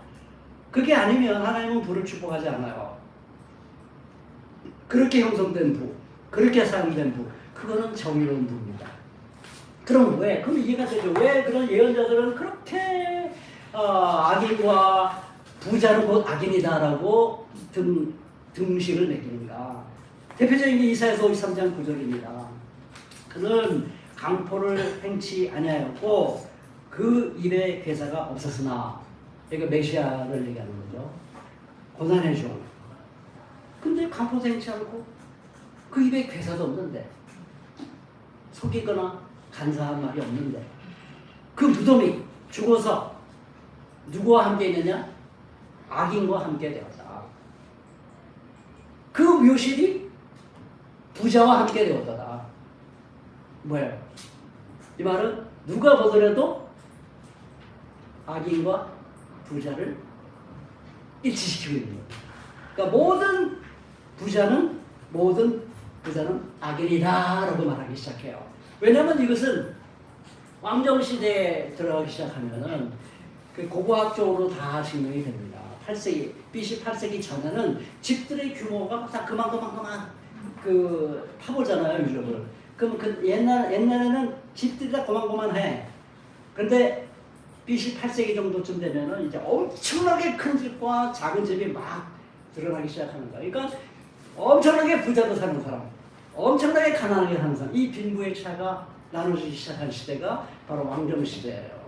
그게 아니면 하나님은 부를 축복하지 않아요. 그렇게 형성된 부, 그렇게 사용된 부, 그거는 정의로운 부입니다. 그럼 왜? 그럼 이해가 되죠. 왜 그런 예언자들은 그렇게 악인과 부자는 곧 악인이다라고 등식을 매기는가? 대표적인 게 이사야서 53장 9절입니다. 그는 강포를 행치 아니하였고 그 입에 괴사가 없었으나, 이거 메시아를 얘기하는 거죠. 고난의 종. 근데 강포도 행치 않고 그 입에 괴사도 없는데, 속이거나 간사한 말이 없는데, 그 무덤이 죽어서 누구와 함께 있느냐? 악인과 함께 되었다. 그 묘실이 부자와 함께 되었다. 뭐예요? 이 말은 누가 보더라도 악인과 부자를 일치시키고 있는 거예요. 그러니까 모든 부자는 악인이다라고 말하기 시작해요. 왜냐하면 이것은 왕정시대에 들어가기 시작하면은 그 고고학적으로 다 증명이 됩니다. 8세기, BC 8세기 전에는 집들의 규모가 다 그만 파보잖아요, 유럽을. 그럼 그 옛날에는 집들이 다 고만고만해. 근데 BC 8세기 정도쯤 되면은 이제 엄청나게 큰 집과 작은 집이 막 드러나기 시작하는 거야. 그러니까 엄청나게 부자로 사는 사람, 엄청나게 가난하게 사는 사람, 이 빈부의 차가 나눠지기 시작한 시대가 바로 왕정 시대예요.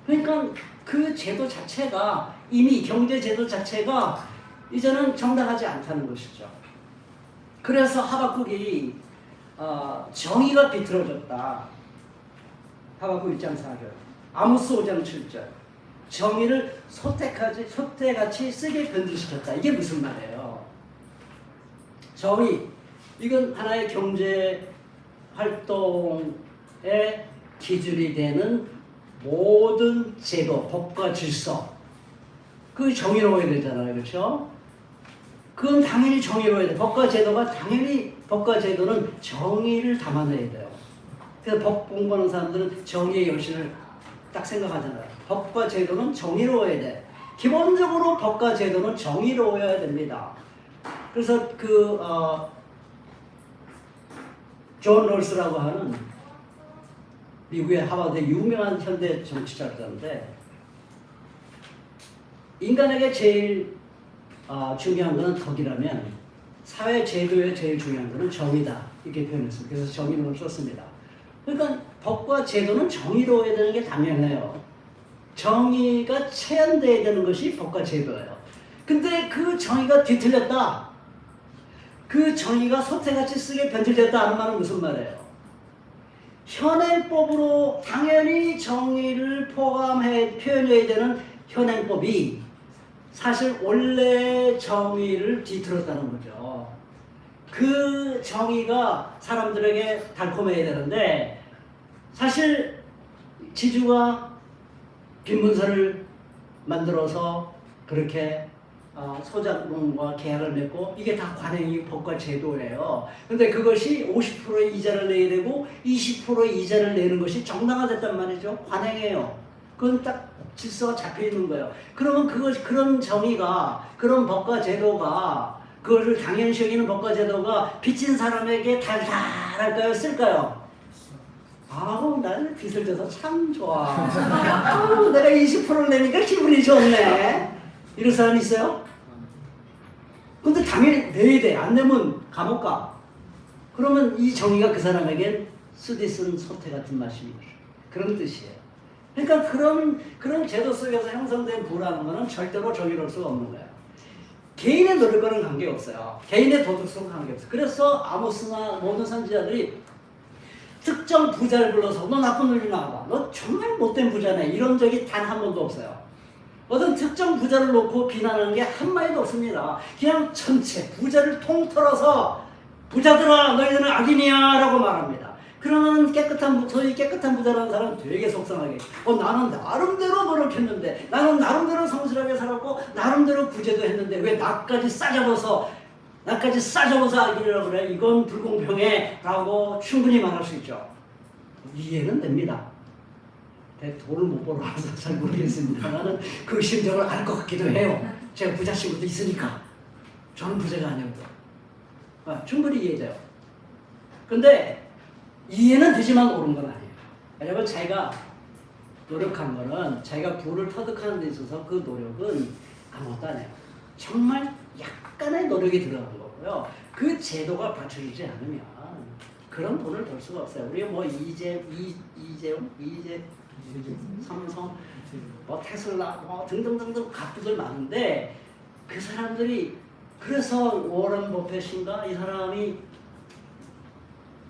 그러니까 그 제도 자체가, 이미 경제 제도 자체가 이제는 정당하지 않다는 것이죠. 그래서 하박국이 정의가 비틀어졌다. 하박국 1장 4절, 아모스 5장 7절, 정의를 소떼같이 쓰게 변질시켰다. 이게 무슨 말이에요? 정의, 이건 하나의 경제 활동의 기준이 되는 모든 제도, 법과 질서, 그 정의로워야 되잖아요, 그렇죠? 그건 당연히 정의로워야 돼. 법과 제도는 정의를 담아내야 돼요. 그래서 법 공부하는 사람들은 정의의 여신을 딱 생각하잖아요. 법과 제도는 정의로워야 돼. 기본적으로 법과 제도는 정의로워야 됩니다. 그래서 존 롤스라고 하는 미국의 하버드 유명한 현대 정치학자인데, 인간에게 제일 중요한 것은 덕이라면 사회 제도에 제일 중요한 것은 정의다, 이렇게 표현했습니다. 그래서 정의론을 썼습니다. 그러니까 법과 제도는 정의로워야 되는 게 당연해요. 정의가 체현돼야 되는 것이 법과 제도예요. 근데 그 정의가 뒤틀렸다, 그 정의가 소태같이 쓰게 변질됐다 하는 말은 무슨 말이에요? 현행법으로 당연히 정의를 표현해야 되는 현행법이 사실 원래 정의를 뒤틀었다는 거죠. 그 정의가 사람들에게 달콤해야 되는데, 사실 지주가 빈문서를 만들어서 그렇게 소작농과 계약을 맺고, 이게 다 관행이 법과 제도예요. 근데 그것이 50%의 이자를 내야 되고 20%의 이자를 내는 것이 정당화됐단 말이죠. 관행이에요. 그건 딱 질서가 잡혀 있는 거예요. 그러면 그런 정의가, 그런 법과 제도가, 그것을 당연시 여기는 법과 제도가 빚진 사람에게 달달할까요? 쓸까요? 아우, 나는 빚을 져서 참 좋아. 아우, 내가 20%를 내니까 기분이 좋네. 이런 사람 있어요? 근데 당연히 내야 돼. 안 내면 감옥 가. 그러면 이 정의가 그 사람에겐 쓰디쓴 소태 같은 맛이, 그런 뜻이에요. 그러니까 그런 제도 속에서 형성된 부라는 것은 절대로 정의로울 수가 없는 거예요. 개인의 노력과는 관계없어요. 개인의 도덕성과 관계없어요. 그래서 아모스나 모든 선지자들이 특정 부자를 불러서 너 나쁜 놈이 나와봐, 너 정말 못된 부자네, 이런 적이 단 한 번도 없어요. 어떤 특정 부자를 놓고 비난하는 게 한마디도 없습니다. 그냥 전체 부자를 통틀어서 부자들아 너희들은 악인이야 라고 말합니다. 그러면 소위 깨끗한 부자라는 사람은 되게 속상하게, 나는 나름대로 노력했는데, 나는 나름대로 성실하게 살았고 나름대로 구제도 했는데 왜 나까지 싸잡아서 나까지 싸져서 하기를 그래. 이건 불공평해. 라고 충분히 말할 수 있죠. 이해는 됩니다. 돈을 못 벌어서 잘 모르겠습니다. 나는 그 심정을 알 것 같기도 해요. 제가 부자 친구도 있으니까. 저는 부자가 아니어도. 충분히 이해돼요. 근데 이해는 되지만 옳은 건 아니에요. 왜냐면 자기가 노력한 거는 자기가 부를 터득하는 데 있어서 그 노력은 아무것도 아니에요. 정말 약간의 노력이 들어간 거고요. 그 제도가 받쳐주지 않으면 그런 돈을 벌 수가 없어요. 우리가 뭐 이재용, 삼성, 뭐 테슬라, 뭐 등등등등 갑부들 많은데 그 사람들이 그래서 워런 버핏인가 이 사람이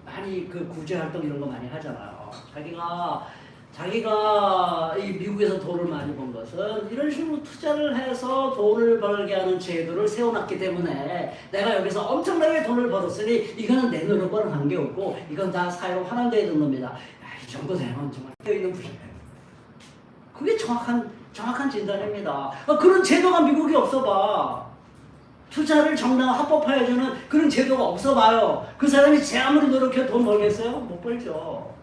많이 그 구제 활동 이런 거 많이 하잖아요. 자기가 이 미국에서 돈을 많이 번 것은 이런 식으로 투자를 해서 돈을 벌게 하는 제도를 세워놨기 때문에 내가 여기서 엄청나게 돈을 벌었으니 이거는 내 노력으로 한 게 없고 이건 다 사회로 환원되어 있는 겁니다. 이 정도 되면 정말 되어 있는 부분이에요. 그게 정확한 진단입니다. 그런 제도가 미국에 없어봐. 투자를 정당화 합법화해주는 그런 제도가 없어봐요. 그 사람이 제 아무리 노력해 돈 벌겠어요? 못 벌죠.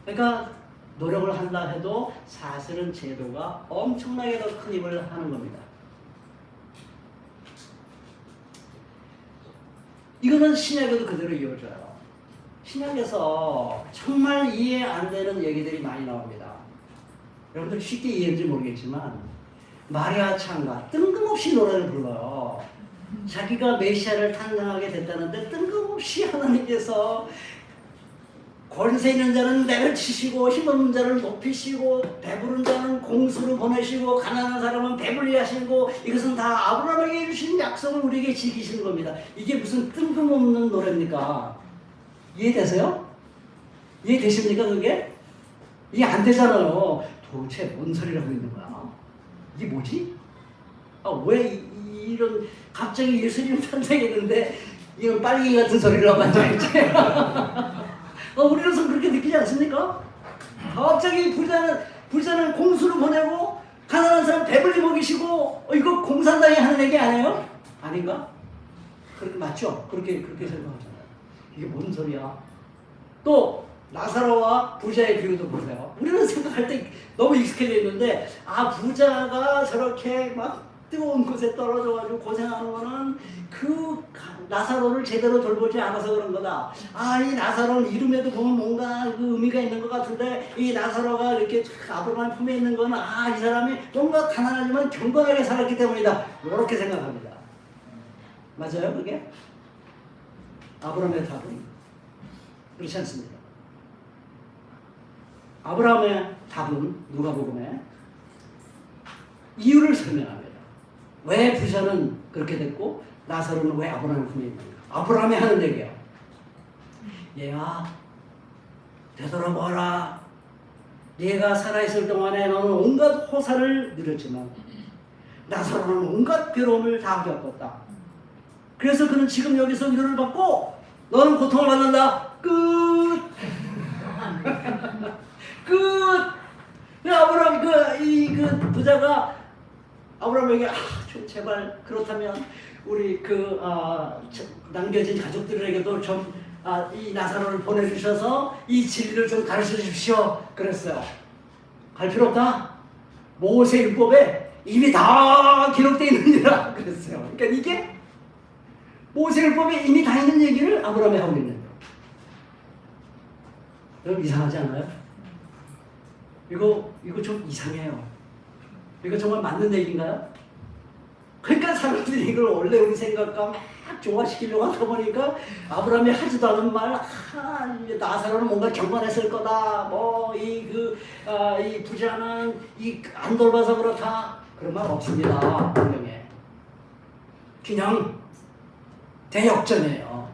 그러니까 노력을 한다 해도 사실은 제도가 엄청나게 더 큰 힘을 하는 겁니다. 이거는 신약에도 그대로 이어져요. 신약에서 정말 이해 안 되는 얘기들이 많이 나옵니다. 여러분들 쉽게 이해했는지 모르겠지만 마리아 창가 뜬금없이 노래를 불러요. 자기가 메시아를 탄생하게 됐다는데 뜬금없이 하나님께서 권세 있는 자는 내를 치시고 힘없는 자를 높이시고 배부른 자는 공수로 보내시고 가난한 사람은 배불리 하시고 이것은 다 아브라함에게 해주신 약속을 우리에게 지키시는 겁니다. 이게 무슨 뜬금없는 노래입니까? 이해되세요? 이해되십니까 그게? 이게 안 되잖아요. 도대체 뭔 소리를 하고 있는 거야? 이게 뭐지? 왜 이런 갑자기 예수님 탄생했는데 이런 빨갱이 같은 소리를 하고 앉아있지? 우리로서 그렇게 느끼지 않습니까? 갑자기 부자는 공수로 보내고 가난한 사람 배불리 먹이시고 이거 공산당이 하는 얘기 아니에요? 아닌가? 그렇게 맞죠? 그렇게 생각하잖아요. 이게 뭔 소리야? 또 나사로와 부자의 비유도 보세요. 우리는 생각할 때 너무 익숙해져 있는데 부자가 저렇게 막 뜨거운 곳에 떨어져가지고 고생하는 거는 그 나사로를 제대로 돌보지 않아서 그런 거다. 이 나사로는 이름에도 보면 뭔가 그 의미가 있는 것 같은데 이 나사로가 이렇게 아브라함의 품에 있는 거는 이 사람이 뭔가 가난하지만 경건하게 살았기 때문이다. 이렇게 생각합니다. 맞아요 그게? 아브라함의 답은 그렇지 않습니다. 아브라함의 답은 누가복음에 이유를 설명합니다. 왜 부자는 그렇게 됐고 나사로는 왜 아브라함의 품에 있는가? 아브라함이 하는 얘기야. 얘가 되돌아봐라. 얘가 살아있을 동안에 너는 온갖 호사를 누렸지만 나사로는 온갖 괴로움을 다 겪었다. 그래서 그는 지금 여기서 위로를 받고 너는 고통을 받는다. 끝. 끝. 아브라함 그 부자가 아브라함에게 제발 그렇다면 우리 남겨진 가족들에게도 좀 이 나사로를 보내주셔서 이 진리를 좀 가르쳐 주십시오. 그랬어요. 갈 필요 없다. 모세율법에 이미 다 기록되어 있느니라 그랬어요. 그러니까 이게 모세율법에 이미 다 있는 얘기를 아브라함이 하고 있는 거예요. 여러분 이상하지 않아요? 이거 좀 이상해요. 이거 정말 맞는 얘기인가요? 그러니까 사람들이 이걸 원래 우리 생각과 막 조화시키려고 하다 보니까 아브라함이 하지도 않은 말, 나사로는 뭔가 경건했을 거다. 이 부자는 안 돌봐서 그렇다. 그런 말 없습니다. 분명히. 그냥 대역전이에요.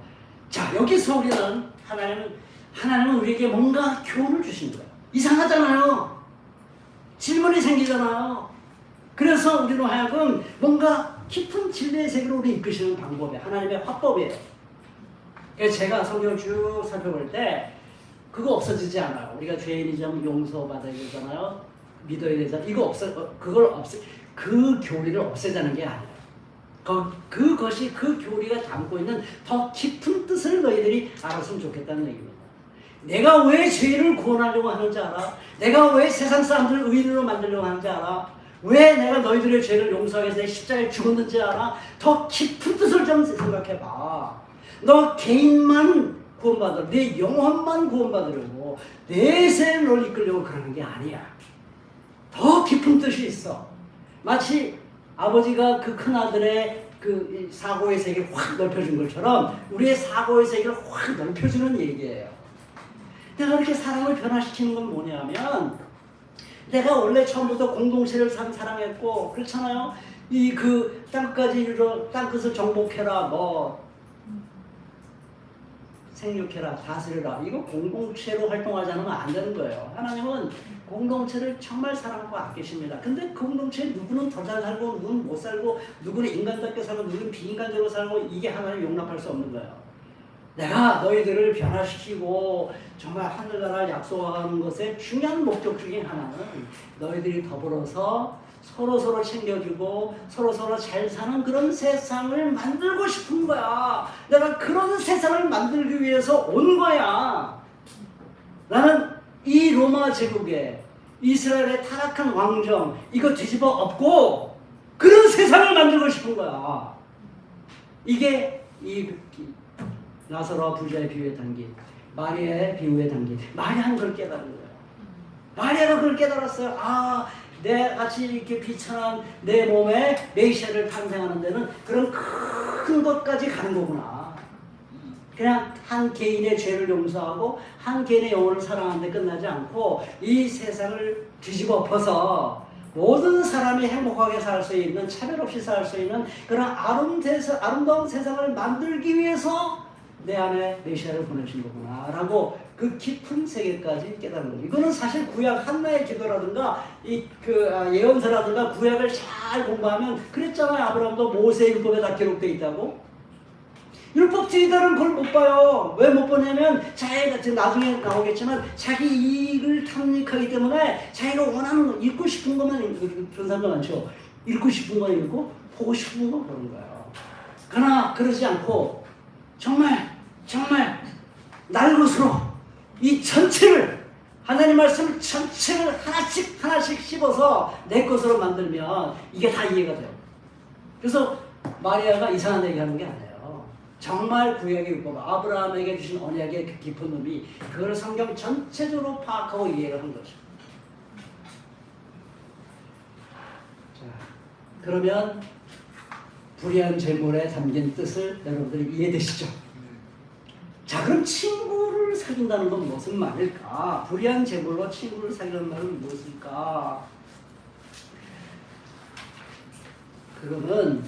자, 여기서 우리는 하나님은 우리에게 뭔가 교훈을 주신 거예요. 이상하잖아요. 질문이 생기잖아요. 그래서 우리로 하여금 뭔가 깊은 진리의 세계로 우리 이끄시는 방법이 하나님의 화법이에요. 그래서 제가 성경을 쭉 살펴볼 때 그거 없어지지 않아요. 우리가 죄인이점 용서받아야 되잖아요. 믿어야 되잖아요. 그 교리를 없애자는 게 아니에요. 그것이 그 교리가 담고 있는 더 깊은 뜻을 너희들이 알았으면 좋겠다는 얘기입니다. 내가 왜 죄인을 구원하려고 하는지 알아? 내가 왜 세상 사람들을 의인으로 만들려고 하는지 알아? 왜 내가 너희들의 죄를 용서하기 위해서 십자가에 죽었는지 알아? 더 깊은 뜻을 좀 생각해봐. 너 개인만 구원받으려고, 내 영혼만 구원받으려고, 내세를 널 이끌려고 그러는 게 아니야. 더 깊은 뜻이 있어. 마치 아버지가 그 큰아들의 그 사고의 세계를 확 넓혀준 것처럼 우리의 사고의 세계를 확 넓혀주는 얘기예요. 내가 이렇게 사람을 변화시키는 건 뭐냐면, 내가 원래 처음부터 공동체를 사랑했고, 그렇잖아요. 이 그 땅끝까지 땅끝을 정복해라, 뭐 생육해라, 다스려라. 이거 공동체로 활동하지 않으면 안 되는 거예요. 하나님은 공동체를 정말 사랑하고 아끼십니다. 근데 공동체에 누구는 더 잘 살고, 누구는 못 살고, 누구는 인간답게 살고, 누구는 비인간적으로 살고, 이게 하나님 용납할 수 없는 거예요. 내가 너희들을 변화시키고 정말 하늘나라를 약속하는 것의 중요한 목적 중에 하나는 너희들이 더불어서 서로서로 챙겨주고 서로서로 잘 사는 그런 세상을 만들고 싶은 거야. 내가 그런 세상을 만들기 위해서 온 거야. 나는 이 로마 제국에 이스라엘의 타락한 왕정 이거 뒤집어 엎고 그런 세상을 만들고 싶은 거야. 이게 이 나사로와 부자의 비유에 담긴 마리아의 비유에 담긴 마리아는 그걸 깨달은 거예요. 마리아가 그걸 깨달았어요. 아, 내 같이 이렇게 비천한 내 몸에 메시아를 탄생하는 데는 그런 큰 것까지 가는 거구나. 그냥 한 개인의 죄를 용서하고 한 개인의 영혼을 사랑하는 데 끝나지 않고 이 세상을 뒤집어 엎어서 모든 사람이 행복하게 살 수 있는, 차별 없이 살 수 있는 그런 아름다운 세상을 만들기 위해서 내 안에 메시아를 보내신 거구나 라고 그 깊은 세계까지 깨달은 거죠. 이거는 사실 구약 한나의 기도라든가 예언서라든가 구약을 잘 공부하면 그랬잖아요. 아브라함도 모세 율법에 다 기록되어 있다고. 율법 뒤에다는 그걸 못 봐요. 왜 못 보냐면 자기가 지금 나중에 나오겠지만 자기 이익을 탐닉하기 때문에 자기가 원하는 거, 읽고 싶은 것만 그런 사람도 많죠. 읽고 싶은 거 읽고 보고 싶은 거 보는 거예요. 그러나 그러지 않고 정말 날 것으로 이 전체를, 하나님 말씀 전체를 하나씩 씹어서 내 것으로 만들면 이게 다 이해가 돼요. 그래서 마리아가 이상한 얘기 하는 게 아니에요. 정말 구약의 율법, 아브라함에게 주신 언약의 그 깊은 의미, 그걸 성경 전체적으로 파악하고 이해를 한 거죠. 자, 그러면 불의한 제물에 담긴 뜻을 여러분들이 이해되시죠? 자, 그럼 친구를 사귄다는 건 무슨 말일까? 불의한 제물로 친구를 사귀는 말은 무엇일까? 그거는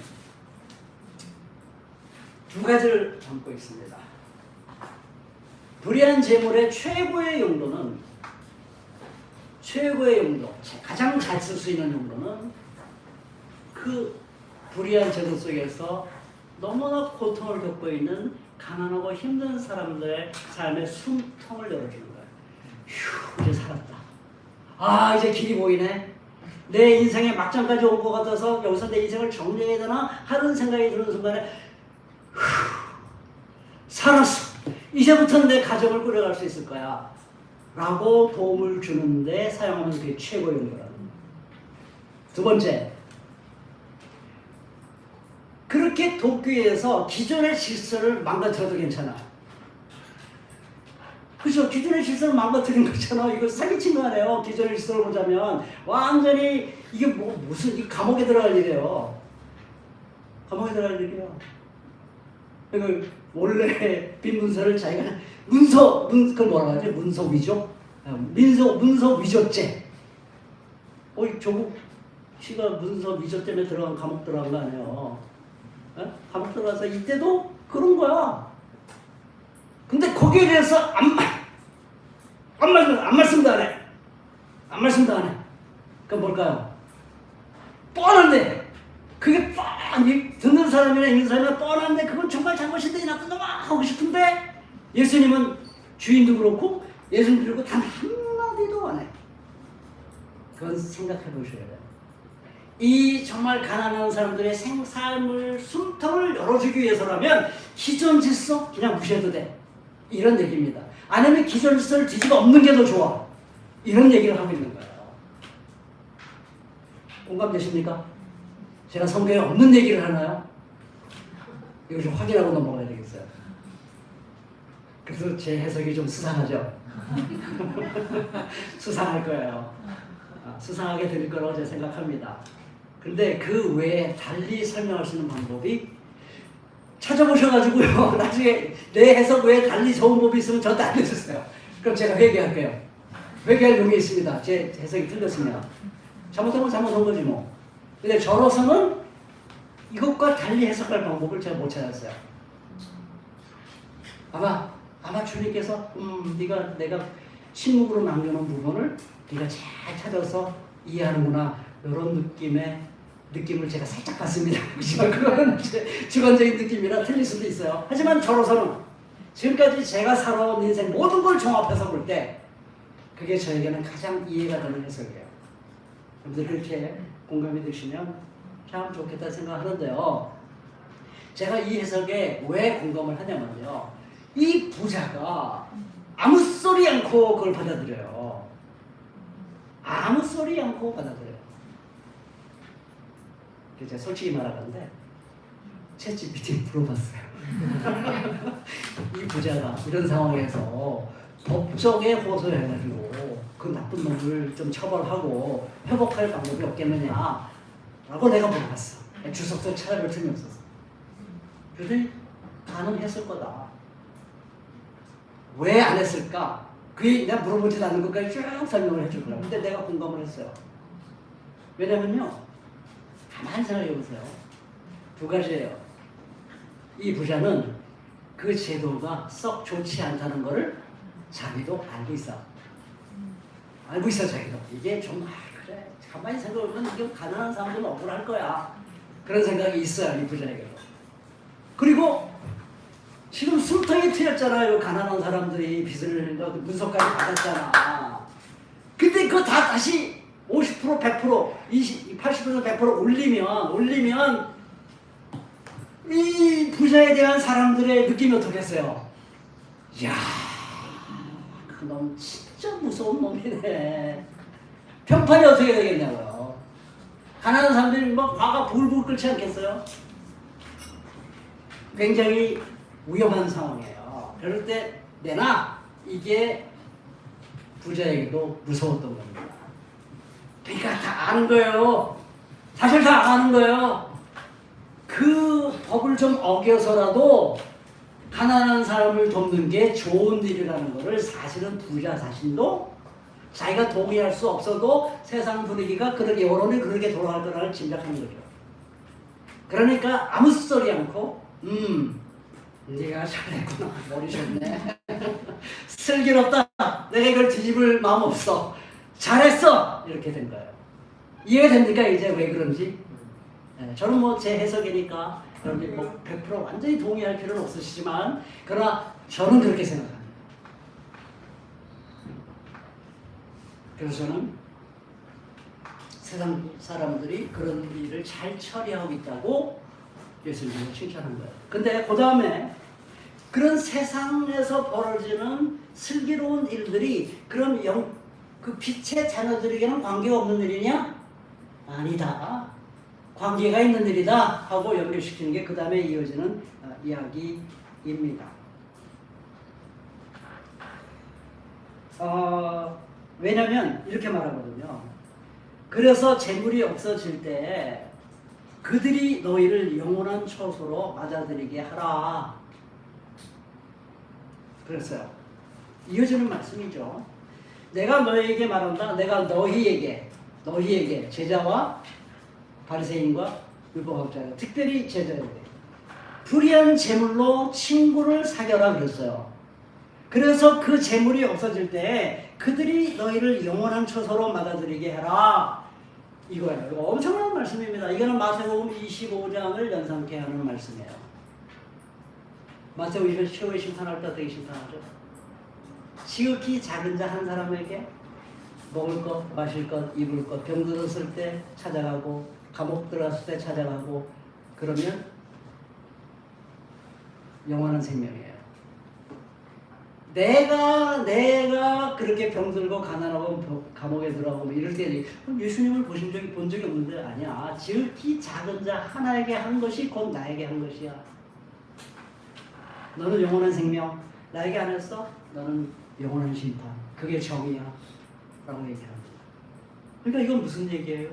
두 가지를 담고 있습니다. 불의한 제물의 최고의 용도, 가장 잘 쓸 수 있는 용도는 그 불의한 제물 속에서 너무나 고통을 겪고 있는 가난하고 힘든 사람들의 삶의 숨통을 열어주는 거예요. 휴, 이제 살았다. 아, 이제 길이 보이네. 내 인생의 막장까지 온 것 같아서 여기서 내 인생을 정리해야 되나 하는 생각이 드는 순간에 휴, 살았어. 이제부터는 내 가정을 꾸려갈 수 있을 거야 라고 도움을 주는데 사용하면 그게 최고의 용도라는 거예요. 두 번째, 그렇게 돕기 위해서 기존의 질서를 망가뜨려도 괜찮아. 그죠? 기존의 질서를 망가뜨린 거잖아. 이거 사기친 거 아니에요. 기존의 질서를 보자면 완전히 이게 무슨 이 감옥에 들어갈 일이에요. 감옥에 들어갈 일이에요. 그걸 원래 빈 문서를 자기가 그걸 뭐라고 하지? 문서 위조? 문서 위조죄. 조국 씨가 문서 위조 때문에 감옥 들어간 거 아니에요. 감옥 들어가서 이때도 그런 거야. 근데 거기에 대해서 말씀도 안 해. 그게 뭘까요? 뻔한데, 그게 듣는 사람이나 있는 사람이나 뻔한데 그건 정말 잘못인데 나쁜 놈아 하고 싶은데 예수님은 주인도 그렇고 예수님 그리고 단 한마디도 안 해. 그건 생각해 보셔야 돼요. 이 정말 가난한 사람들의 생사의 숨통을 열어주기 위해서라면 기존 질서 그냥 무시해도 돼. 이런 얘기입니다. 아니면 기존 질서를 뒤집어 엎는 게 더 좋아. 이런 얘기를 하고 있는 거예요. 공감되십니까? 제가 성경에 없는 얘기를 하나요? 이거 좀 확인하고 넘어가야 되겠어요. 그래서 제 해석이 좀 수상하죠? 수상할 거예요. 수상하게 들릴 거라고 제가 생각합니다. 근데 그 외에 달리 설명할 수 있는 방법이 찾아보셔가지고요. 나중에 내 해석 외에 달리 좋은 법이 있으면 저한테 알려주세요. 그럼 제가 회개할게요. 회개할 용이 있습니다. 제 해석이 틀렸으면. 잘못한 건 잘못한 거지 뭐. 근데 저로서는 이것과 달리 해석할 방법을 제가 못 찾았어요. 아마 주님께서 내가 침묵으로 남겨놓은 부분을 네가 잘 찾아서 이해하는구나 이런 느낌을 제가 살짝 받습니다. 하지만 그거는 주관적인 느낌이라 틀릴 수도 있어요. 하지만 저로서는 지금까지 제가 살아온 인생 모든 걸 종합해서 볼 때 그게 저에게는 가장 이해가 되는 해석이에요. 여러분들 그렇게 공감이 되시면 참 좋겠다 생각하는데요. 제가 이 해석에 왜 공감을 하냐면요. 이 부자가 아무 소리 않고 그걸 받아들여요. 아무 소리 않고 받아들여요. 제가 솔직히 말하는데 챗GPT 물어봤어요. 이 부자가 이런 상황에서 법정에 호소해가지고 그 나쁜 놈을 좀 처벌하고 회복할 방법이 없겠느냐 라고 내가 물어봤어. 주석도 찾아볼 틈이 없어서. 그런데 가능했을 거다. 왜 안 했을까? 그게 내가 물어보지도 않는 것까지 쭉 설명을 해줄 거라고. 근데 내가 공감을 했어요. 왜냐면요. 가만히 생각해 보세요. 두 가지예요. 이 부자는 그 제도가 썩 좋지 않다는 것을 자기도 알고 있어. 알고 있어 자기도. 이게 좀 그래. 가만히 생각해보면 이게 가난한 사람들은 억울할 거야. 그런 생각이 있어요. 이 부자에게도. 그리고 지금 술통에 튀었잖아요. 가난한 사람들이 빚을 문서까지 받았잖아. 근데 그거 다 다시 50%, 100%, 20, 80%, 100% 올리면 이 부자에 대한 사람들의 느낌이 어떻겠어요? 이야, 그놈 진짜 무서운 놈이네. 평판이 어떻게 되겠냐고요. 가난한 사람들이 막 화가 불불 끓지 않겠어요? 굉장히 위험한 상황이에요. 그럴 때 내나 이게 부자에게도 무서웠던 겁니다. 그러니까 다 아는 거예요. 사실 다 아는 거예요. 그 법을 좀 어겨서라도 가난한 사람을 돕는 게 좋은 일이라는 것을 사실은 부자 자신도 자기가 동의할 수 없어도 세상 분위기가 그렇게 여론이 그렇게 돌아갈 거라는 짐작하는 거죠. 그러니까 아무 소리 않고 네가 잘했구나. 머리 좋네. 슬기롭다. 내가 이걸 뒤집을 마음 없어. 잘했어. 이렇게 된 거예요. 이해됩니까? 이제 왜 그런지? 네, 저는 뭐 제 해석이니까 여러분들이 뭐 100% 완전히 동의할 필요는 없으시지만 그러나 저는 그렇게 생각합니다. 그래서 저는 세상 사람들이 그런 일을 잘 처리하고 있다고 예수님을 칭찬한 거예요. 근데 그 다음에 그런 세상에서 벌어지는 슬기로운 일들이 그럼 그 빛의 자녀들에게는 관계가 없는 일이냐? 아니다. 관계가 있는 일이다 하고 연결시키는 게 그 다음에 이어지는 이야기입니다. 왜냐면 이렇게 말하거든요. 그래서 재물이 없어질 때 그들이 너희를 영원한 처소로 맞아들이게 하라. 그랬어요. 이어지는 말씀이죠. 내가 너희에게 말한다. 내가 너희에게 제자와 바리새인과 율법학자가 특별히 제자에게 불의한 재물로 친구를 사겨라 그랬어요. 그래서 그 재물이 없어질 때 그들이 너희를 영원한 처소로 맞아들이게 해라. 이거예요. 이거 엄청난 말씀입니다. 이거는 마태복음 25장을 연상케 하는 말씀이에요. 마태복음 25장 최후의 심판할 때 어떻게 심판하죠? 지극히 작은 자 한 사람에게 먹을 것, 마실 것, 입을 것, 병들었을 때 찾아가고 감옥 들어갔을 때 찾아가고 그러면 영원한 생명이에요. 내가 그렇게 병들고 가난하고 감옥에 들어가고 뭐 이럴 때 예수님을 본 적이 없는데 아니야. 지극히 작은 자 하나에게 한 것이 곧 나에게 한 것이야. 너는 영원한 생명, 나에게 안 했어? 너는 영원한 심판. 그게 정이야. 라고 얘기합니다. 그러니까 이건 무슨 얘기예요?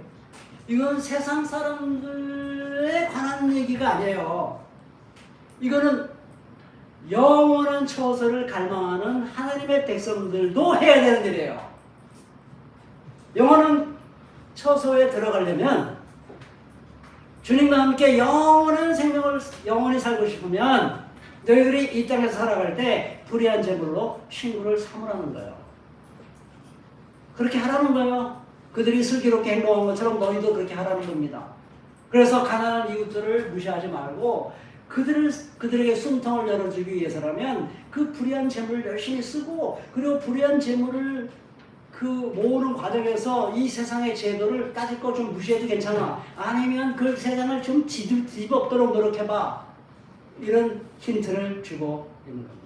이건 세상 사람들에 관한 얘기가 아니에요. 이거는 영원한 처소를 갈망하는 하나님의 백성들도 해야 되는 일이에요. 영원한 처소에 들어가려면 주님과 함께 영원한 생명을 영원히 살고 싶으면 너희들이 이 땅에서 살아갈 때 불의한 제물로 신구를 삼으라는 거예요. 그렇게 하라는 거예요. 그들이 슬기롭게 행동한 것처럼 너희도 그렇게 하라는 겁니다. 그래서 가난한 이웃들을 무시하지 말고 그들에게 숨통을 열어주기 위해서라면 그 불의한 재물을 열심히 쓰고 그리고 불의한 재물을 그 모으는 과정에서 이 세상의 제도를 따질 거 좀 무시해도 괜찮아. 아니면 그 세상을 좀 뒤집어엎도록 노력해봐. 이런 힌트를 주고 있는 겁니다.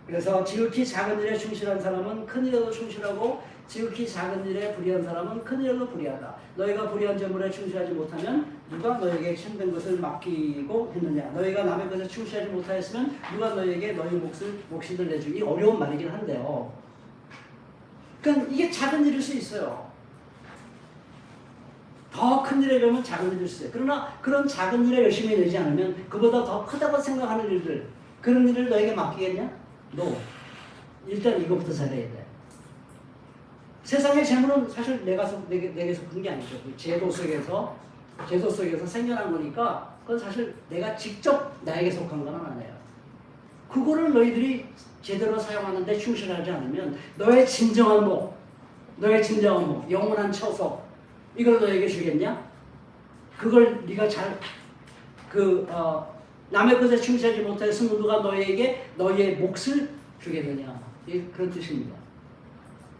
그래서 지극히 작은 일에 충실한 사람은 큰 일에도 충실하고 지극히 작은 일에 불의한 사람은 큰 일에도 불의하다. 너희가 불의한 재물에 충실하지 못하면 누가 너에게 힘든 것을 맡기고 했느냐. 너희가 남의 것에 충실하지 못하였으면 누가 너에게 너희 몫을 내주기. 어려운 말이긴 한데요. 그러니까 이게 작은 일일 수 있어요. 더 큰 일에 비하면 작은 일일 수 있어요. 그러나 그런 작은 일에 열심히 내지 않으면 그보다 더 크다고 생각하는 일들, 그런 일을 너에게 맡기겠냐? No. 일단 이것부터 잘해야 돼. 세상의 재물은 사실 내게 속한 게 아니죠. 제도 속에서 생겨난 거니까 그건 사실 내가 직접 나에게 속한 건 아니에요. 그거를 너희들이 제대로 사용하는데 충실하지 않으면 너의 진정한 목, 영원한 처소 이걸 너에게 주겠냐? 그걸 네가 남의 것에 충실하지 못했으면 누가 너에게 너의 몫을 주겠느냐? 그런 뜻입니다.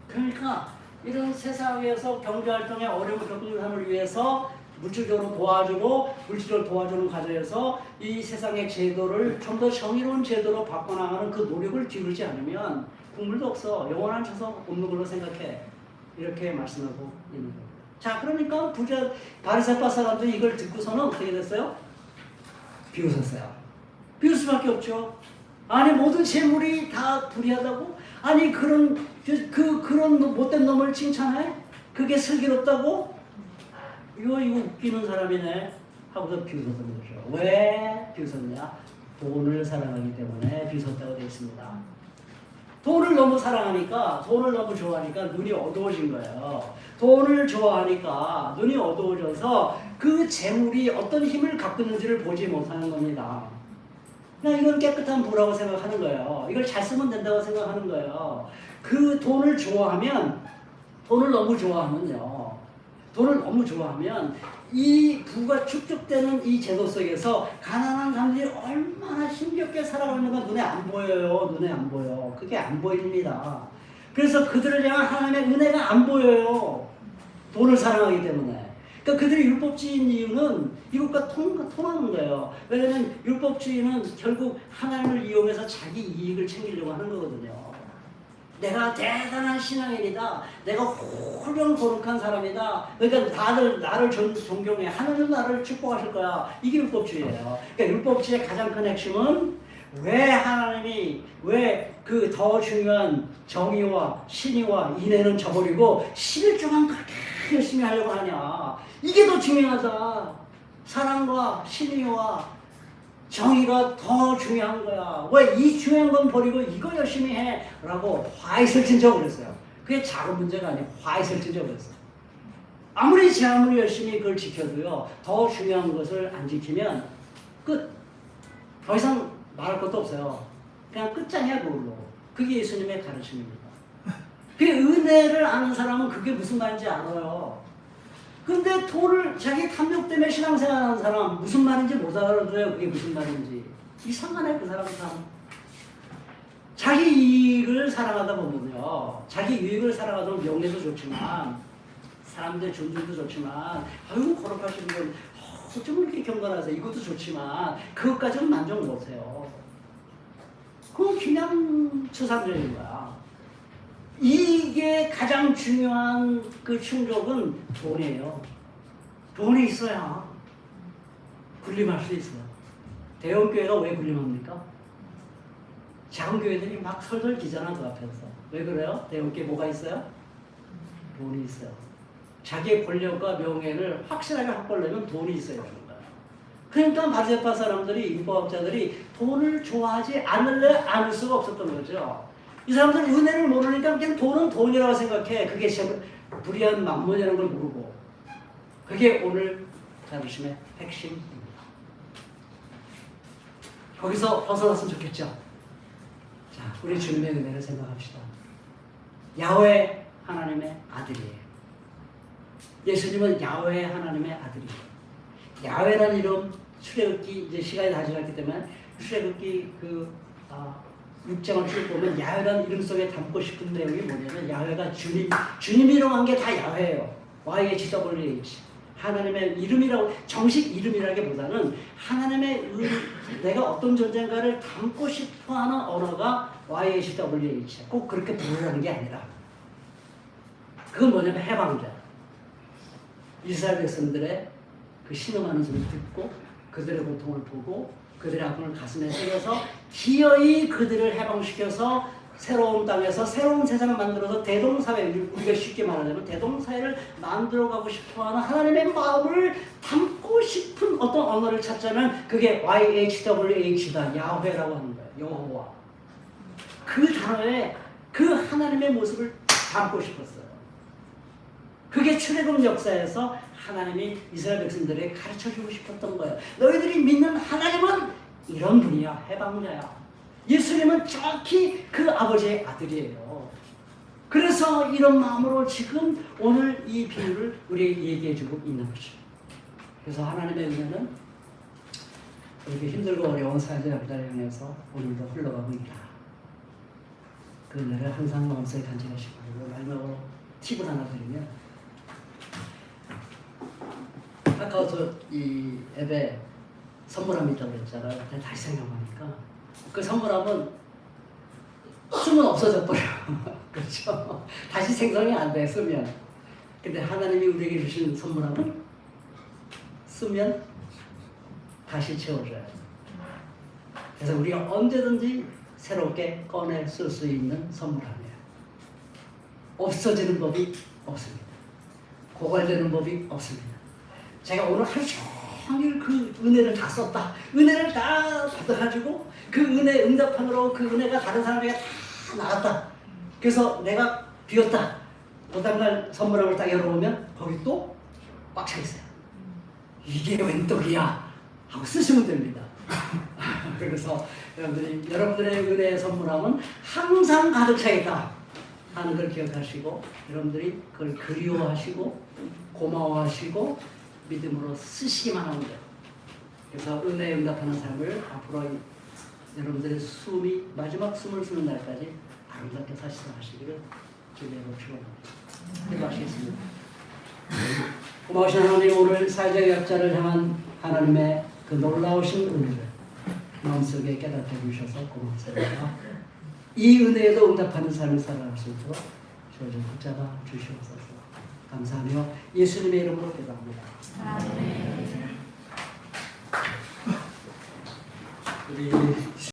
그러니까 이런 세상에서 경제활동에 어려움을 겪는 사람을 위해서 물질적으로 도와주는 과정에서 이 세상의 제도를 좀 더 정의로운 제도로 바꿔나가는 그 노력을 기울이지 않으면 국물도 없어. 영원한 처소 없는 걸로 생각해. 이렇게 말씀하고 있는 겁니다. 자, 그러니까 바리새파 사람들이 이걸 듣고서는 어떻게 됐어요? 비웃었어요. 비웃을 수밖에 없죠. 아니 모든 재물이 다 불의하다고? 아니 그런 못된 놈을 칭찬해? 그게 슬기롭다고? 이거 웃기는 사람이네 하고서 비웃었던 거죠. 왜 비웃었냐? 돈을 사랑하기 때문에 비웃었다고 되어 있습니다. 돈을 너무 사랑하니까, 돈을 너무 좋아하니까 눈이 어두워진 거예요. 돈을 좋아하니까 눈이 어두워져서 그 재물이 어떤 힘을 갖고 있는지를 보지 못하는 겁니다. 그냥 이건 깨끗한 부라고 생각하는 거예요. 이걸 잘 쓰면 된다고 생각하는 거예요. 그 돈을 너무 좋아하면 이 부가 축적되는 이 제도 속에서 가난한 사람들이 얼마나 힘겹게 살아가는가 눈에 안 보여요. 그게 안 보입니다. 그래서 그들을 향한 하나님의 은혜가 안 보여요. 돈을 사랑하기 때문에. 그러니까 그들이 율법주의인 이유는 이것과 통하는 거예요. 왜냐하면 율법주의는 결국 하나님을 이용해서 자기 이익을 챙기려고 하는 거거든요. 내가 대단한 신앙인이다. 내가 훌륭 거룩한 사람이다. 그러니까 나를 존경해. 하나님 나를 축복하실 거야. 이게 율법주의예요. 그러니까 율법주의의 가장 큰 핵심은 왜 하나님이 왜 그 더 중요한 정의와 신의와 인애는 저버리고 11조만 그렇게 열심히 하려고 하냐. 이게 더 중요하다. 사랑과 신의와 정의가 더 중요한 거야. 왜 이 중요한 건 버리고 이거 열심히 해? 라고 화이를 친 적을 했어요. 그게 작은 문제가 아니고 화이를 친 적을 했어요. 아무리 열심히 그걸 지켜도요. 더 중요한 것을 안 지키면 끝. 더 이상 말할 것도 없어요. 그냥 끝장이야 그걸로. 그게 예수님의 가르침입니다. 그 은혜를 아는 사람은 그게 무슨 말인지 알아요. 근데 돈을 자기 탐욕 때문에 신앙생활하는 사람 무슨 말인지 못 알아들어요. 그게 무슨 말인지. 이상하네 그 사람 참. 자기 이익을 사랑하다 보면요. 자기 유익을 사랑하다 보면 명예도 좋지만 사람들의 존중도 좋지만 아유 거룩하신 분 어쩜 이렇게 경건하세요 이것도 좋지만 그것까지는 만족 못해요. 그건 그냥 추상적인 거야. 이게 가장 중요한 그 충족은 돈이에요. 돈이 있어야 군림할 수 있어요. 대형 교회가 왜 군림합니까? 작은 교회들이 막 설설 기잖아 그 앞에서. 왜 그래요? 대형 교회 뭐가 있어요? 돈이 있어요. 자기의 권력과 명예를 확실하게 확보하려면 돈이 있어야 되는 거예요. 그러니까 바리새파 사람들이 율법학자들이 돈을 좋아하지 않을 수가 없었던 거죠. 이 사람들은 은혜를 모르니까 그냥 돈은 돈이라고 생각해. 그게 불의한 만몬이라는 걸 모르고. 그게 오늘 자부심의 핵심입니다. 거기서 벗어났으면 좋겠죠. 자, 우리 주님의 은혜를 생각합시다. 야훼 하나님의 아들이에요. 예수님은 야훼 하나님의 아들이에요. 야훼라는 이름 출애굽기 이제 시간이 다 지났기 때문에 출애굽기 6장을 쭉 보면 야훼라는 이름 속에 담고 싶은 내용이 뭐냐면 야훼가 주님이 이름한 게 다 야훼예요. YHWH 하나님의 이름이라고 정식 이름이라기보다는 하나님의 내가 어떤 존재인가를 담고 싶어하는 언어가 YHWH. 꼭 그렇게 부르라는 게 아니라 그건 뭐냐면 해방자. 이스라엘 백성들의 그 신음하는 소리를 듣고 그들의 고통을 보고 그들의 아픔을 가슴에 새겨서 기어이 그들을 해방시켜서 새로운 땅에서 새로운 세상을 만들어서 대동사회, 우리가 쉽게 말하자면 대동사회를 만들어가고 싶어하는 하나님의 마음을 담고 싶은 어떤 언어를 찾자면 그게 YHWH다. 야훼라고 하는 거예요. 여호와. 그 단어에 그 하나님의 모습을 담고 싶었어요. 그게 출애굽 역사에서 하나님이 이스라엘 백성들에게 가르쳐주고 싶었던 거예요. 너희들이 믿는 하나님은 이런 분이야. 해방자야. 예수님은 정확히 그 아버지의 아들이에요. 그래서 이런 마음으로 지금 오늘 이 비유를 우리에게 얘기해주고 있는 거죠. 그래서 하나님의 은혜는 이렇게 힘들고 어려운 사회자들을 향해서 오늘도 흘러가고 있다. 그 은혜를 항상 마음속에 간직하시고 마지막으로 팁을 하나 드리면 아까 이 앱에 선물함이 있다고 그랬잖아요. 다시 생각하니까 그 선물함은 쓰면 없어져 버려. 그렇죠? 다시 생성이 안 돼, 쓰면. 근데 하나님이 우리에게 주신 선물함은 쓰면 다시 채워줘요. 그래서 우리가 언제든지 새롭게 꺼내 쓸 수 있는 선물함이에요. 없어지는 법이 없습니다. 고갈되는 법이 없습니다. 제가 오늘 하루 종일 그 은혜를 다 썼다. 은혜를 다 받아가지고 그 은혜 응답함으로 그 은혜가 다른 사람에게 다 나갔다. 그래서 내가 비었다. 그 다음날 선물함을 딱 열어보면 거기 또 꽉 차 있어요. 이게 웬 떡이야 하고 쓰시면 됩니다. 그래서 여러분들의 은혜의 선물함은 항상 가득 차 있다 하는 걸 기억하시고 여러분들이 그걸 그리워하시고 고마워하시고 믿음으로 쓰시기만 하면 돼요. 그래서 은혜에 응답하는 삶을 앞으로 여러분들의 숨이 마지막 숨을 쉬는 날까지 아름답게 사시도록 하시기를 주님으로 축원합니다. 기도하시겠습니다. 고마우신 하나님, 오늘 사회적 약자를 향한 하나님의 그 놀라우신 은혜를 마음속에 깨닫게 해주셔서 고맙습니다. 이 은혜에도 응답하는 삶을 살아갈 수 있도록 저를 붙잡아 주시옵소서. 감사하며 예수님의 이름으로 기도합니다. 아멘. 우리